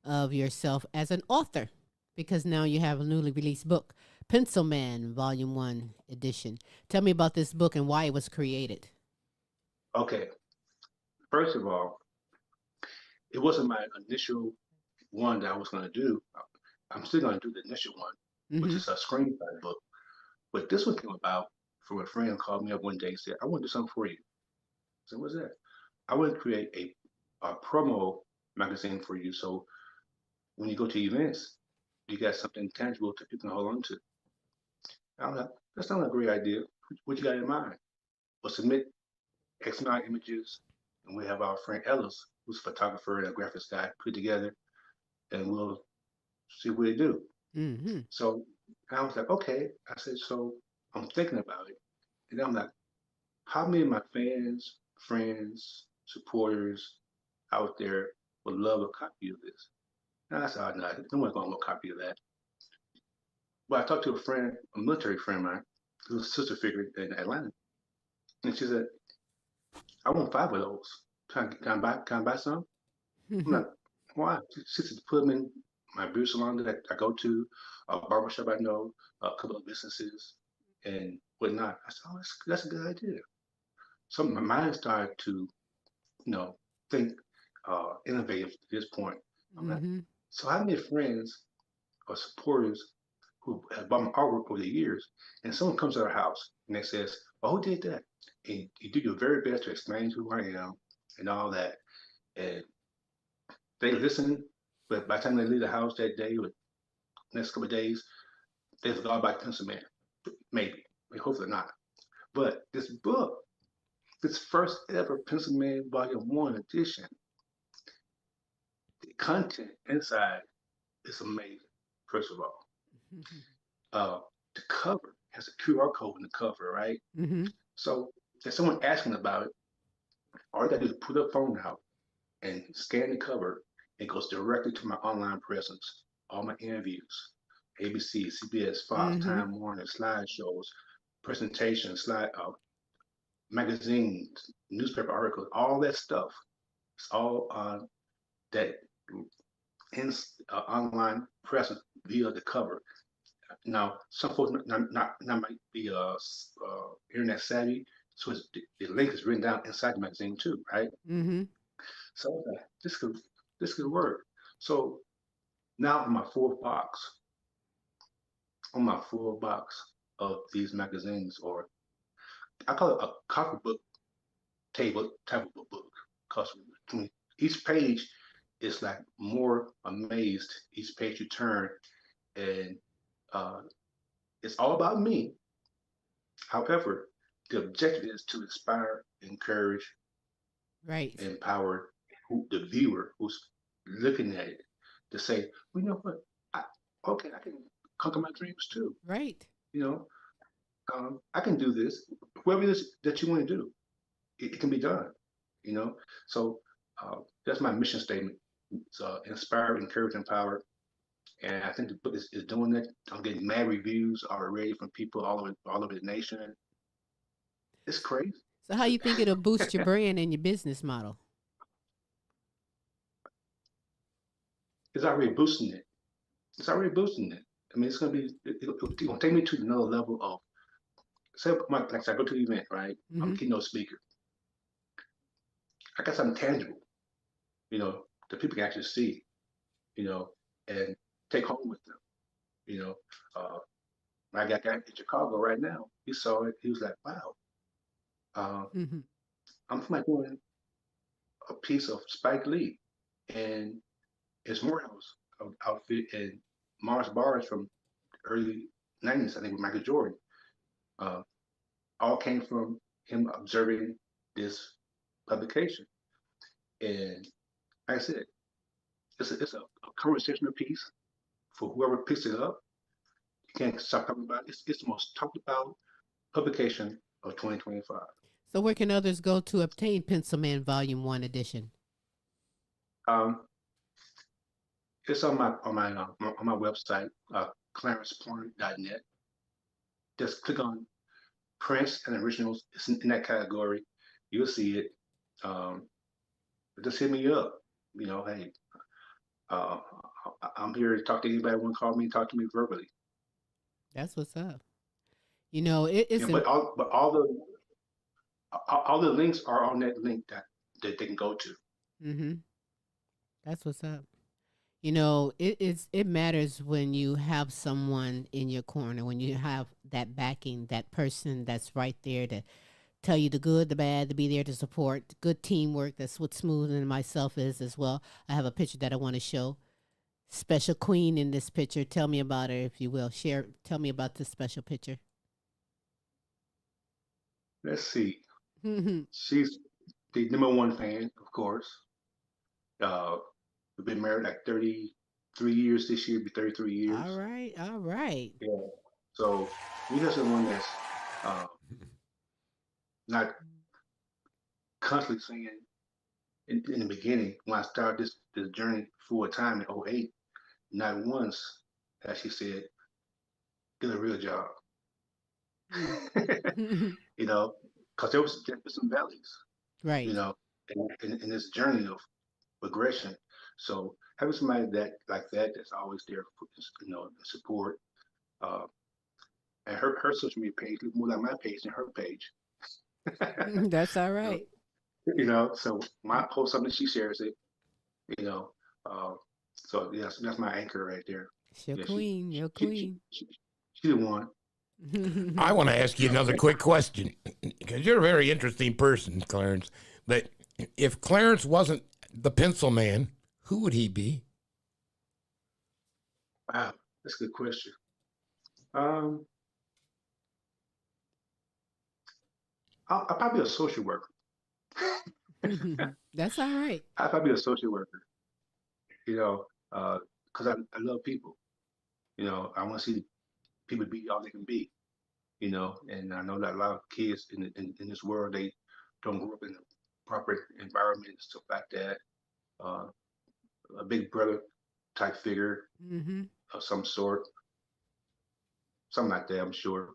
of yourself as an author because now you have a newly released book, Pencilman Volume 1 edition. Tell me about this book and why it was created. okay. First of all, it wasn't my initial one that I was going to do. I'm still going to do the initial one, which Mm-hmm. is a screenplay book. But this one came about from a friend called me up one day and said, I want to do something for you. I said, what's that? I want to create a promo magazine for you. So when you go to events, you got something tangible that you can hold on to. I'm like, that sounds like a great idea. What you got in mind? Well, submit X amount of images, and we have our friend Ellis, who's a photographer and a graphics guy, put together, and we'll see what they do. Mm-hmm. So I was like, okay. I said, so I'm thinking about it. And I'm like, how many of my fans, friends, supporters out there would love a copy of this? And I said, oh, no, no one's going to want a copy of that. But I talked to a friend, a military friend of mine, who's a sister figure in Atlanta. And she said, I want 5 of those. Can I buy some? I'm like, why? She said, put them in my beauty salon that I go to, a barbershop I know, a couple of businesses, and whatnot. I said, oh, that's a good idea. So my mind started to, you know, think innovative at this point. I'm like, Mm-hmm. so how many friends or supporters who have bought my artwork over the years, and someone comes to our house and they says, "Oh, who did that?" And you do your very best to explain who I am and all that, and they listen, but by the time they leave the house that day or next couple of days, they forgot about Pencil Man. Maybe, hopefully not. But this book, this first ever Pencil Man Volume One edition, the content inside is amazing. First of all, uh, the cover has a QR code in the cover, right? Mm-hmm. So if someone asking about it, all you gotta do is put a phone out and scan the cover. It goes directly to my online presence, all my interviews, ABC, CBS, Fox, Mm-hmm. Time Warner, slideshows, presentations, magazines, newspaper articles, all that stuff. It's all on that in, online presence via the cover. Now, some folks not might be internet savvy, so the link is written down inside the magazine too, right? Mm-hmm. So this could work. So now on my fourth box of these magazines, or I call it a copybook table type of a book, because each page is like more amazed. Each page you turn, and uh, it's all about me. However, the objective is to inspire, encourage, Right. empower the viewer who's looking at it to say, well, you know what? I, okay, I can conquer my dreams too. Right. You know, I can do this. Whatever it is that you want to do, it can be done. You know, so that's my mission statement. It's inspire, encourage, empower. And I think the book is doing that. I'm getting mad reviews already from people all over the nation. It's crazy. So how you think it'll boost your brand and your business model? It's already boosting it. It's already boosting it. I mean, it's gonna be. It's gonna take me to another level of. Say, like I go to the event, right? I'm Mm-hmm. a keynote speaker. I got something tangible, you know, that people can actually see, you know, and take home with them. You know, my guy in Chicago right now, he saw it. He was like, "Wow, uh, Mm-hmm. I'm like doing a piece of Spike Lee and his Morehouse outfit and Mars bars from the early '90s, I think, with Michael Jordan. Uh, all came from him observing this publication. And like I said, it's a conversational piece for whoever picks it up. You can't stop talking about it. It's the most talked about publication of 2025. So where can others go to obtain Pencilman Volume 1 edition? Um, it's on my website, clarencepointer.net. Just click on prints and originals. It's in that category. You'll see it. Um, just hit me up. Hey, uh, I'm here to talk to anybody who want to call me. Talk to me verbally. That's what's up. You know, Yeah, it's but all the links are on that link that they can go to. mm-hmm. That's what's up. You know, it matters when you have someone in your corner, when you have that backing, that person that's right there to tell you the good, the bad, to be there to support. Good teamwork. That's what Smooth and myself is as well. I have a picture that I want to show. Special queen in this picture. Tell me about her, if you will. Share. Tell me about this special picture. Let's see. She's the number one fan, of course. Uh, we've been married like 33 years this year, be 33 All years. right. All right. Yeah. So we got someone that's uh, not constantly saying in the beginning when I started this journey full time in '08, not once has she said, get a real job. you know, because there was some valleys, you Right. know, in this journey of progression. So having somebody that like that that's always there for support, uh, and her social media page look more like my page than her page. That's all you know, right. so my post something, she shares it. You know, uh, so yes, that's my anchor right there. It's your Yeah, queen. Your queen. she the one. I want to ask you another quick question because you're a very interesting person, Clarence. But if Clarence wasn't the pencil man, who would he be? Wow, that's a good question. Um, I'll probably be a social worker. That's all right. I'll probably be a social worker. You know, because I love people. I want to see people be all they can be. And I know that a lot of kids in this world they don't grow up in a proper environment and stuff like that. Uh, a big brother type figure Mm-hmm. of some sort, something like that. I'm sure.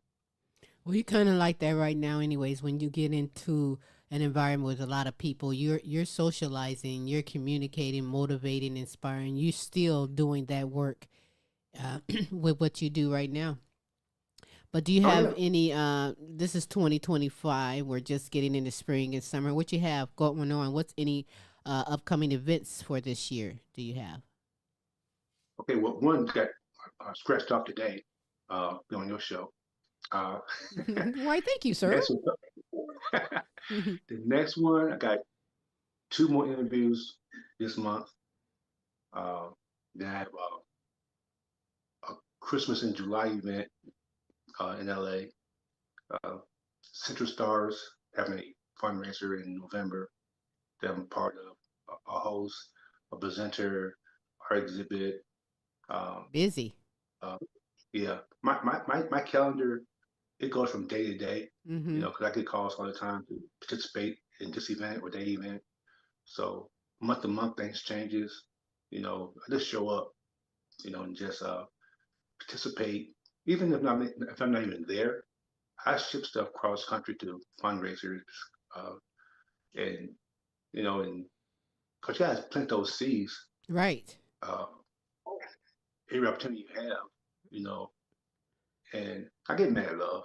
Well, you kind of like that right now, anyways. When you get into an environment with a lot of people, you're socializing, you're communicating, motivating, inspiring. You're still doing that work with what you do right now. But do you Oh have yeah. any? This is 2025. We're just getting into spring and summer. What you have going on? What's any upcoming events for this year? Do you have? Okay. Well, one got scratched off today. On your show. Uh, Why? Thank you, sir. next one, the next one, I got two more interviews this month. Uh, then I have a Christmas in July event in LA. Uh, Central Stars having a fundraiser in November that I'm part of, a host, a presenter, art exhibit. Um, Busy. uh, yeah, my calendar, it goes from day to day, Mm-hmm. because I get calls all the time to participate in this event or that event. So month to month things changes. I just show up, and just participate. Even if I'm not even there, I ship stuff cross country to fundraisers, uh, and and because you guys plant those seeds, Right. uh, every opportunity you have, you know, and I get mad love,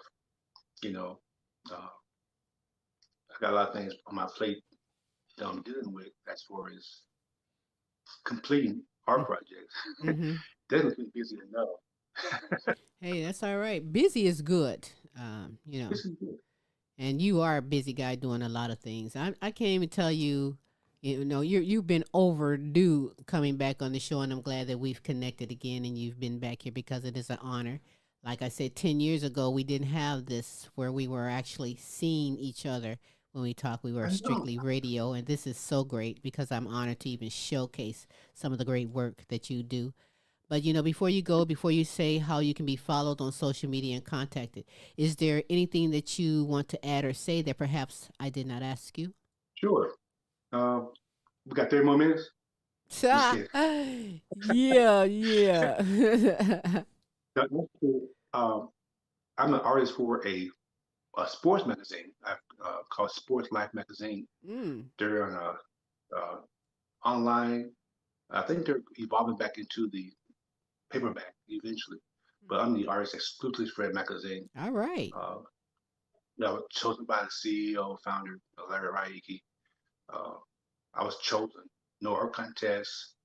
you know, uh, I got a lot of things on my plate that I'm dealing with as far as completing our projects. Mm-hmm. Doesn't been busy enough. Hey, that's all right. Busy is good. You know, This is good. and you are a busy guy doing a lot of things. I can't even tell you. You know, you've been overdue coming back on the show, and I'm glad that we've connected again, and you've been back here because it is an honor. Like I said, 10 years ago, we didn't have this where we were actually seeing each other when we talk. We were I know. strictly radio, and this is so great because I'm honored to even showcase some of the great work that you do. But you know, before you go, before you say how you can be followed on social media and contacted, is there anything that you want to add or say that perhaps I did not ask you? Sure. We got 30 more minutes. Just kidding. Yeah, yeah. That's cool. I'm an artist for a sports magazine. called Sports Life magazine. Mm. They're on online. I think they're evolving back into the paperback eventually, but I'm the artist exclusively for that magazine. All right. Uh, that was chosen by the CEO, founder, Larry Raiki. Uh, I was chosen. No art contest,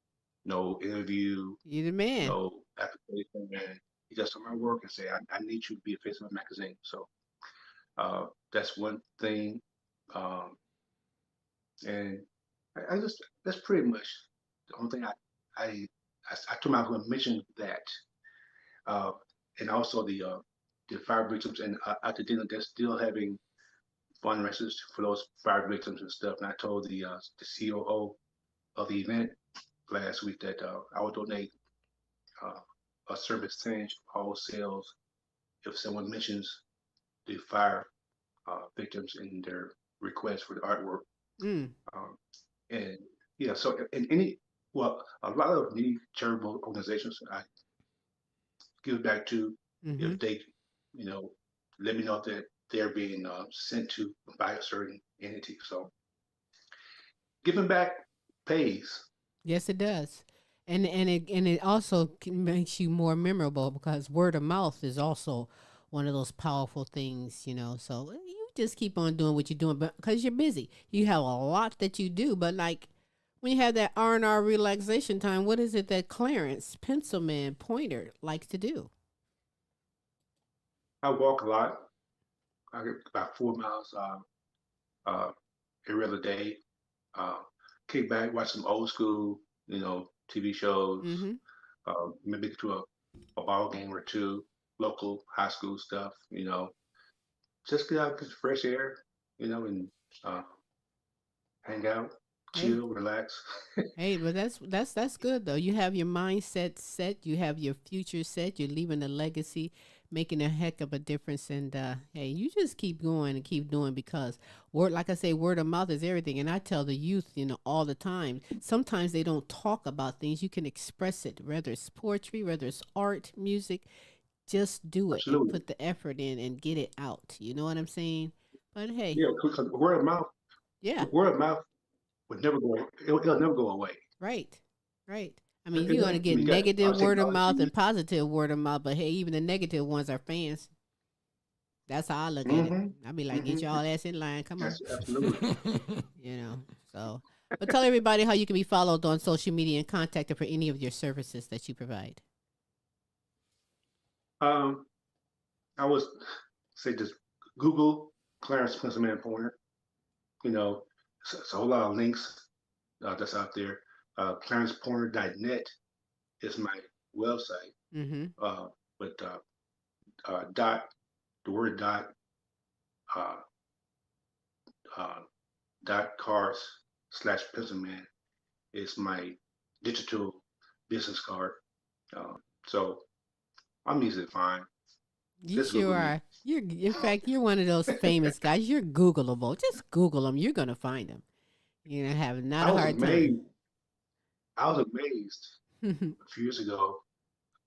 no interview, You the man. no application. Man, he just saw my work and said, I need you to be a face of a magazine. So that's one thing. Um, and I just, that's pretty much the only thing I, I told him I was going to mention that. Uh, and also the fire victims. And at the dinner, they're still having fundraisers for those fire victims and stuff. And I told the COO of the event last week that I would donate a certain percentage of all sales if someone mentions the fire victims in their request for the artwork. Mm. Um, and yeah, so in any, well, a lot of the charitable organizations I give back to, Mm-hmm. if they, you know, let me know that they're being sent to by a certain entity. So giving back pays. Yes, it does. And it also makes you more memorable because word of mouth is also one of those powerful things, So you just keep on doing what you're doing, but because you're busy, you have a lot that you do. But like when you have that R&R relaxation time, what is it that Clarence Pencilman Pointer likes to do? I walk a lot. I get about 4 miles uh, every other day. Uh, Kick back, watch some old school, TV shows. Mm-hmm. Maybe get to a ball game or two, local high school stuff. Just get out, get fresh air, and uh, hang out, Hey, chill, relax. Hey, but that's good though. You have your mindset set, you have your future set, you're leaving a legacy, making a heck of a difference. And hey, you just keep going and keep doing because word, like I say, word of mouth is everything. And I tell the youth, all the time. Sometimes they don't talk about things. You can express it, whether it's poetry, whether it's art, music. Just do it and Absolutely. put the effort in and get it out. You know what I'm saying? But hey, Yeah, because yeah. word of mouth would never go. It'll never go away. Right. Right. I It, mean, it you're going to don't. get We got our negative word of mouth technology. and positive word of mouth, but hey, even the negative ones are fans. That's how I look at it. Mm-hmm. I be like, get Mm-hmm. y'all ass in line. Come on. That's absolutely. You know, so. But tell everybody how you can be followed on social media and contacted for any of your services that you provide. Um, I was say just Google Clarence Pencilman Pointer. It's a whole lot of links that's out there. ClarencePointer.net is my website. Mm-hmm. Uh, but dot the word uh, uh, dot cars / Pencilman is my digital business card. Uh, so I'm easy to find. You Just sure Google me. are. In fact, you're one of those famous guys. You're Googleable. Just Google them. You're going to find them. You're going to have not I a was hard time. amazed. I was amazed a few years ago.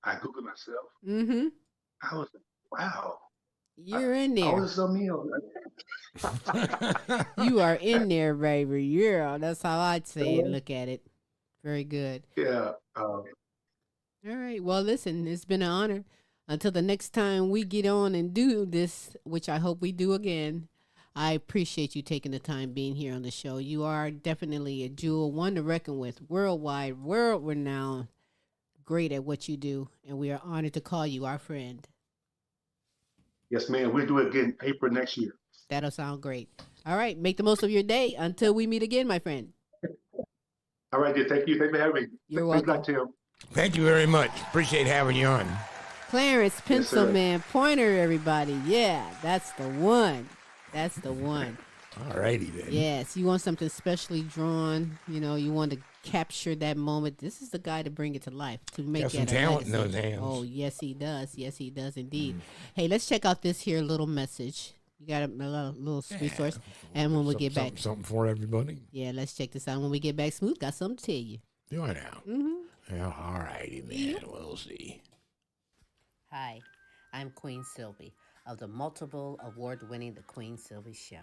I Googled myself. Mm-hmm. I was like, wow. I, You're in I there. was so meal. You are in there, baby. Yeah, that's how I'd say it. Uh, Look at it. Very good. yeah. All right. Well, listen, it's been an honor. Until the next time we get on and do this, which I hope we do again, I appreciate you taking the time being here on the show. You are definitely a jewel, one to reckon with, worldwide, world renowned, great at what you do, and we are honored to call you our friend. Yes, ma'am. We'll do it again April next year. That'll sound great. All right. Make the most of your day until we meet again, my friend. All right, dear. Thank you. Thank you for having me. You're Thanks a lot, welcome. Tim. Thank you very much. Appreciate having you on. Clarence Yes, sir. Pencilman Pointer, everybody. Yeah, that's the one. That's the one. All righty then. Yes, you want something specially drawn. You want to capture that moment. This is the guy to bring it to life, to make Got some that a talent in legacy. those hands. Oh, yes, he does. Yes, he does indeed. Hey, let's check out this here little message. You got a little resource. And when we get back. Something for everybody. Yeah, let's check this out. When we get back, Smooth got something to tell you. Do I now? Mm-hmm. Yeah, all righty then. We'll see. Hi, I'm Queen Silvy of the multiple award-winning The Queen Silvy Show.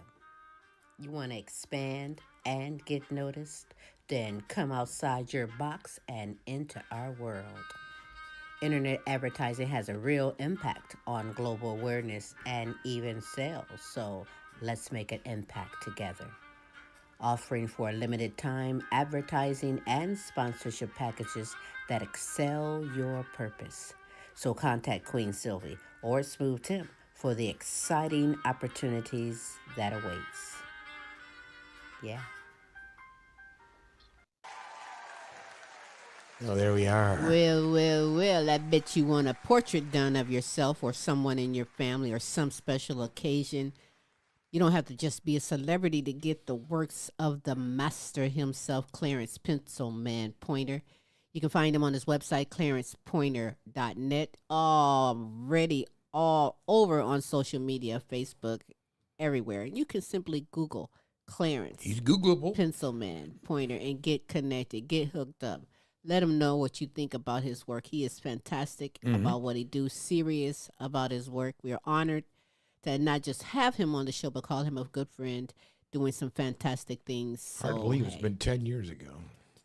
You want to expand and get noticed? Then come outside your box and into our world. Internet advertising has a real impact on global awareness and even sales, so let's make an impact together. Offering for a limited time advertising and sponsorship packages that excel your purpose. So contact Queen Silvy or Smooth Tim for the exciting opportunities that awaits. Yeah. Oh, there we are. Well, I bet you want a portrait done of yourself or someone in your family or some special occasion. You don't have to just be a celebrity to get the works of the master himself, Clarence Pencilman Pointer. You can find him on his website, clarencepointer.net. Already all over on social media, Facebook, everywhere. You can simply Google Clarence. He's Googleable. Pencilman Pointer and get connected, get hooked up. Let him know what you think about his work. He is fantastic about what he do, serious about his work. We are honored to not just have him on the show, but call him a good friend, doing some fantastic things. So, Hard to believe it's been 10 years ago.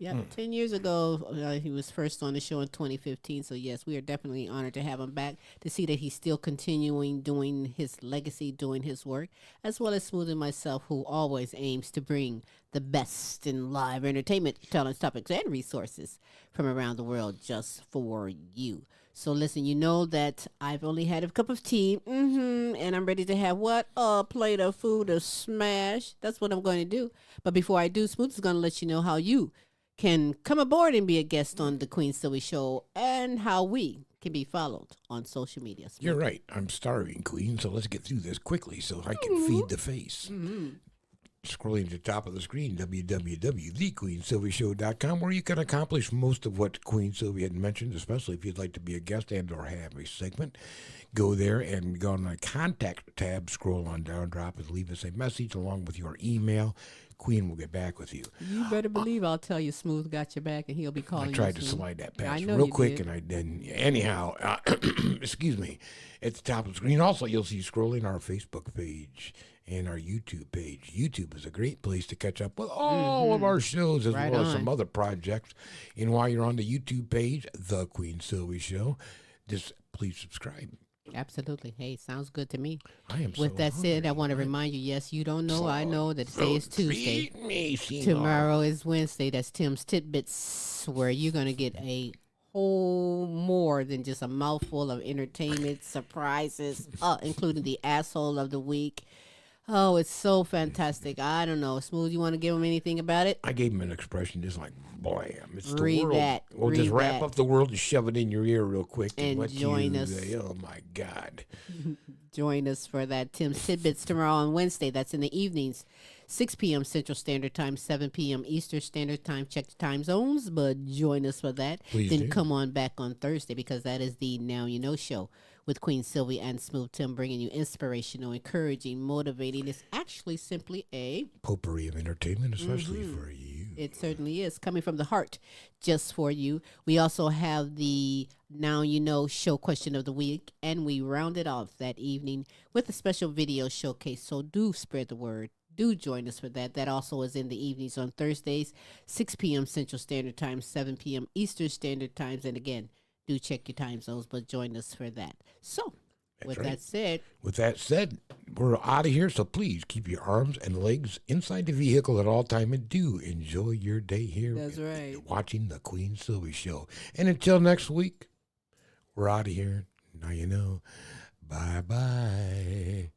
Yeah, 10 years ago, he was first on the show in 2015. So, yes, we are definitely honored to have him back, to see that he's still continuing doing his legacy, doing his work, as well as Smooth and myself, who always aims to bring the best in live entertainment, talents, topics, and resources from around the world just for you. So, listen, you know that I've only had a cup of tea, and I'm ready to have what? A plate of food to smash. That's what I'm going to do. But before I do, Smooth is going to let you know how you can come aboard and be a guest on the Queen Silvy Show and how we can be followed on social media. You're right. I'm starving, Queen, so let's get through this quickly so I can feed the face. Scrolling to the top of the screen, www.thequeensilvyshow.com, where you can accomplish most of what Queen Silvy had mentioned, especially if you'd like to be a guest and or have a segment. Go there and go on the contact tab, scroll on down, drop and leave us a message along with your email. Queen will get back with you. You better believe I'll tell you Smooth got your back and he'll be calling you. I tried to soon. slide that I past know real you quick did. and I didn't. Anyhow, excuse me, at the top of the screen, also you'll see scrolling our Facebook page and our YouTube page. YouTube is a great place to catch up with all of our shows as Right well as on. some other projects. And while you're on the YouTube page, The Queen Silvy Show, just please subscribe. Absolutely. Hey, sounds good to me. I am With so that said, I hungry. want to remind you, yes, you don't know, I know that today is Tuesday. Feed me, Senor. Tomorrow is Wednesday. That's Tim's Tidbits, where you're going to get a whole more than just a mouthful of entertainment, surprises, including the asshole of the week. Oh, it's so fantastic. I don't know. Smooth, you want to give him anything about it? I gave him an expression just like, blam. It's Read the world. that. We'll just Read wrap that. up the world and shove it in your ear real quick. And let join you, us. Oh, my God. Join us for that Tim's Tidbits tomorrow on Wednesday. That's in the evenings, 6 p.m. Central Standard Time, 7 p.m. Eastern Standard Time. Check the time zones, but join us for that. Please Then do. come on back on Thursday, because that is the Now You Know show with Queen Silvy and Smooth Tim, bringing you inspirational, encouraging, motivating. It's actually simply a... Potpourri of entertainment, especially for you. It certainly is, coming from the heart, just for you. We also have the Now You Know show question of the week, and we round it off that evening with a special video showcase. So do spread the word. Do join us for that. That also is in the evenings on Thursdays, 6 p.m. Central Standard Time, 7 p.m. Eastern Standard Times. And again, do check your time zones, but join us for that. So, That's with right. that said, With that said, we're out of here, so please keep your arms and legs inside the vehicle at all time and do enjoy your day here. That's right. Watching the Queen Silvy Show. And until next week, we're out of here. Now you know. Bye-bye.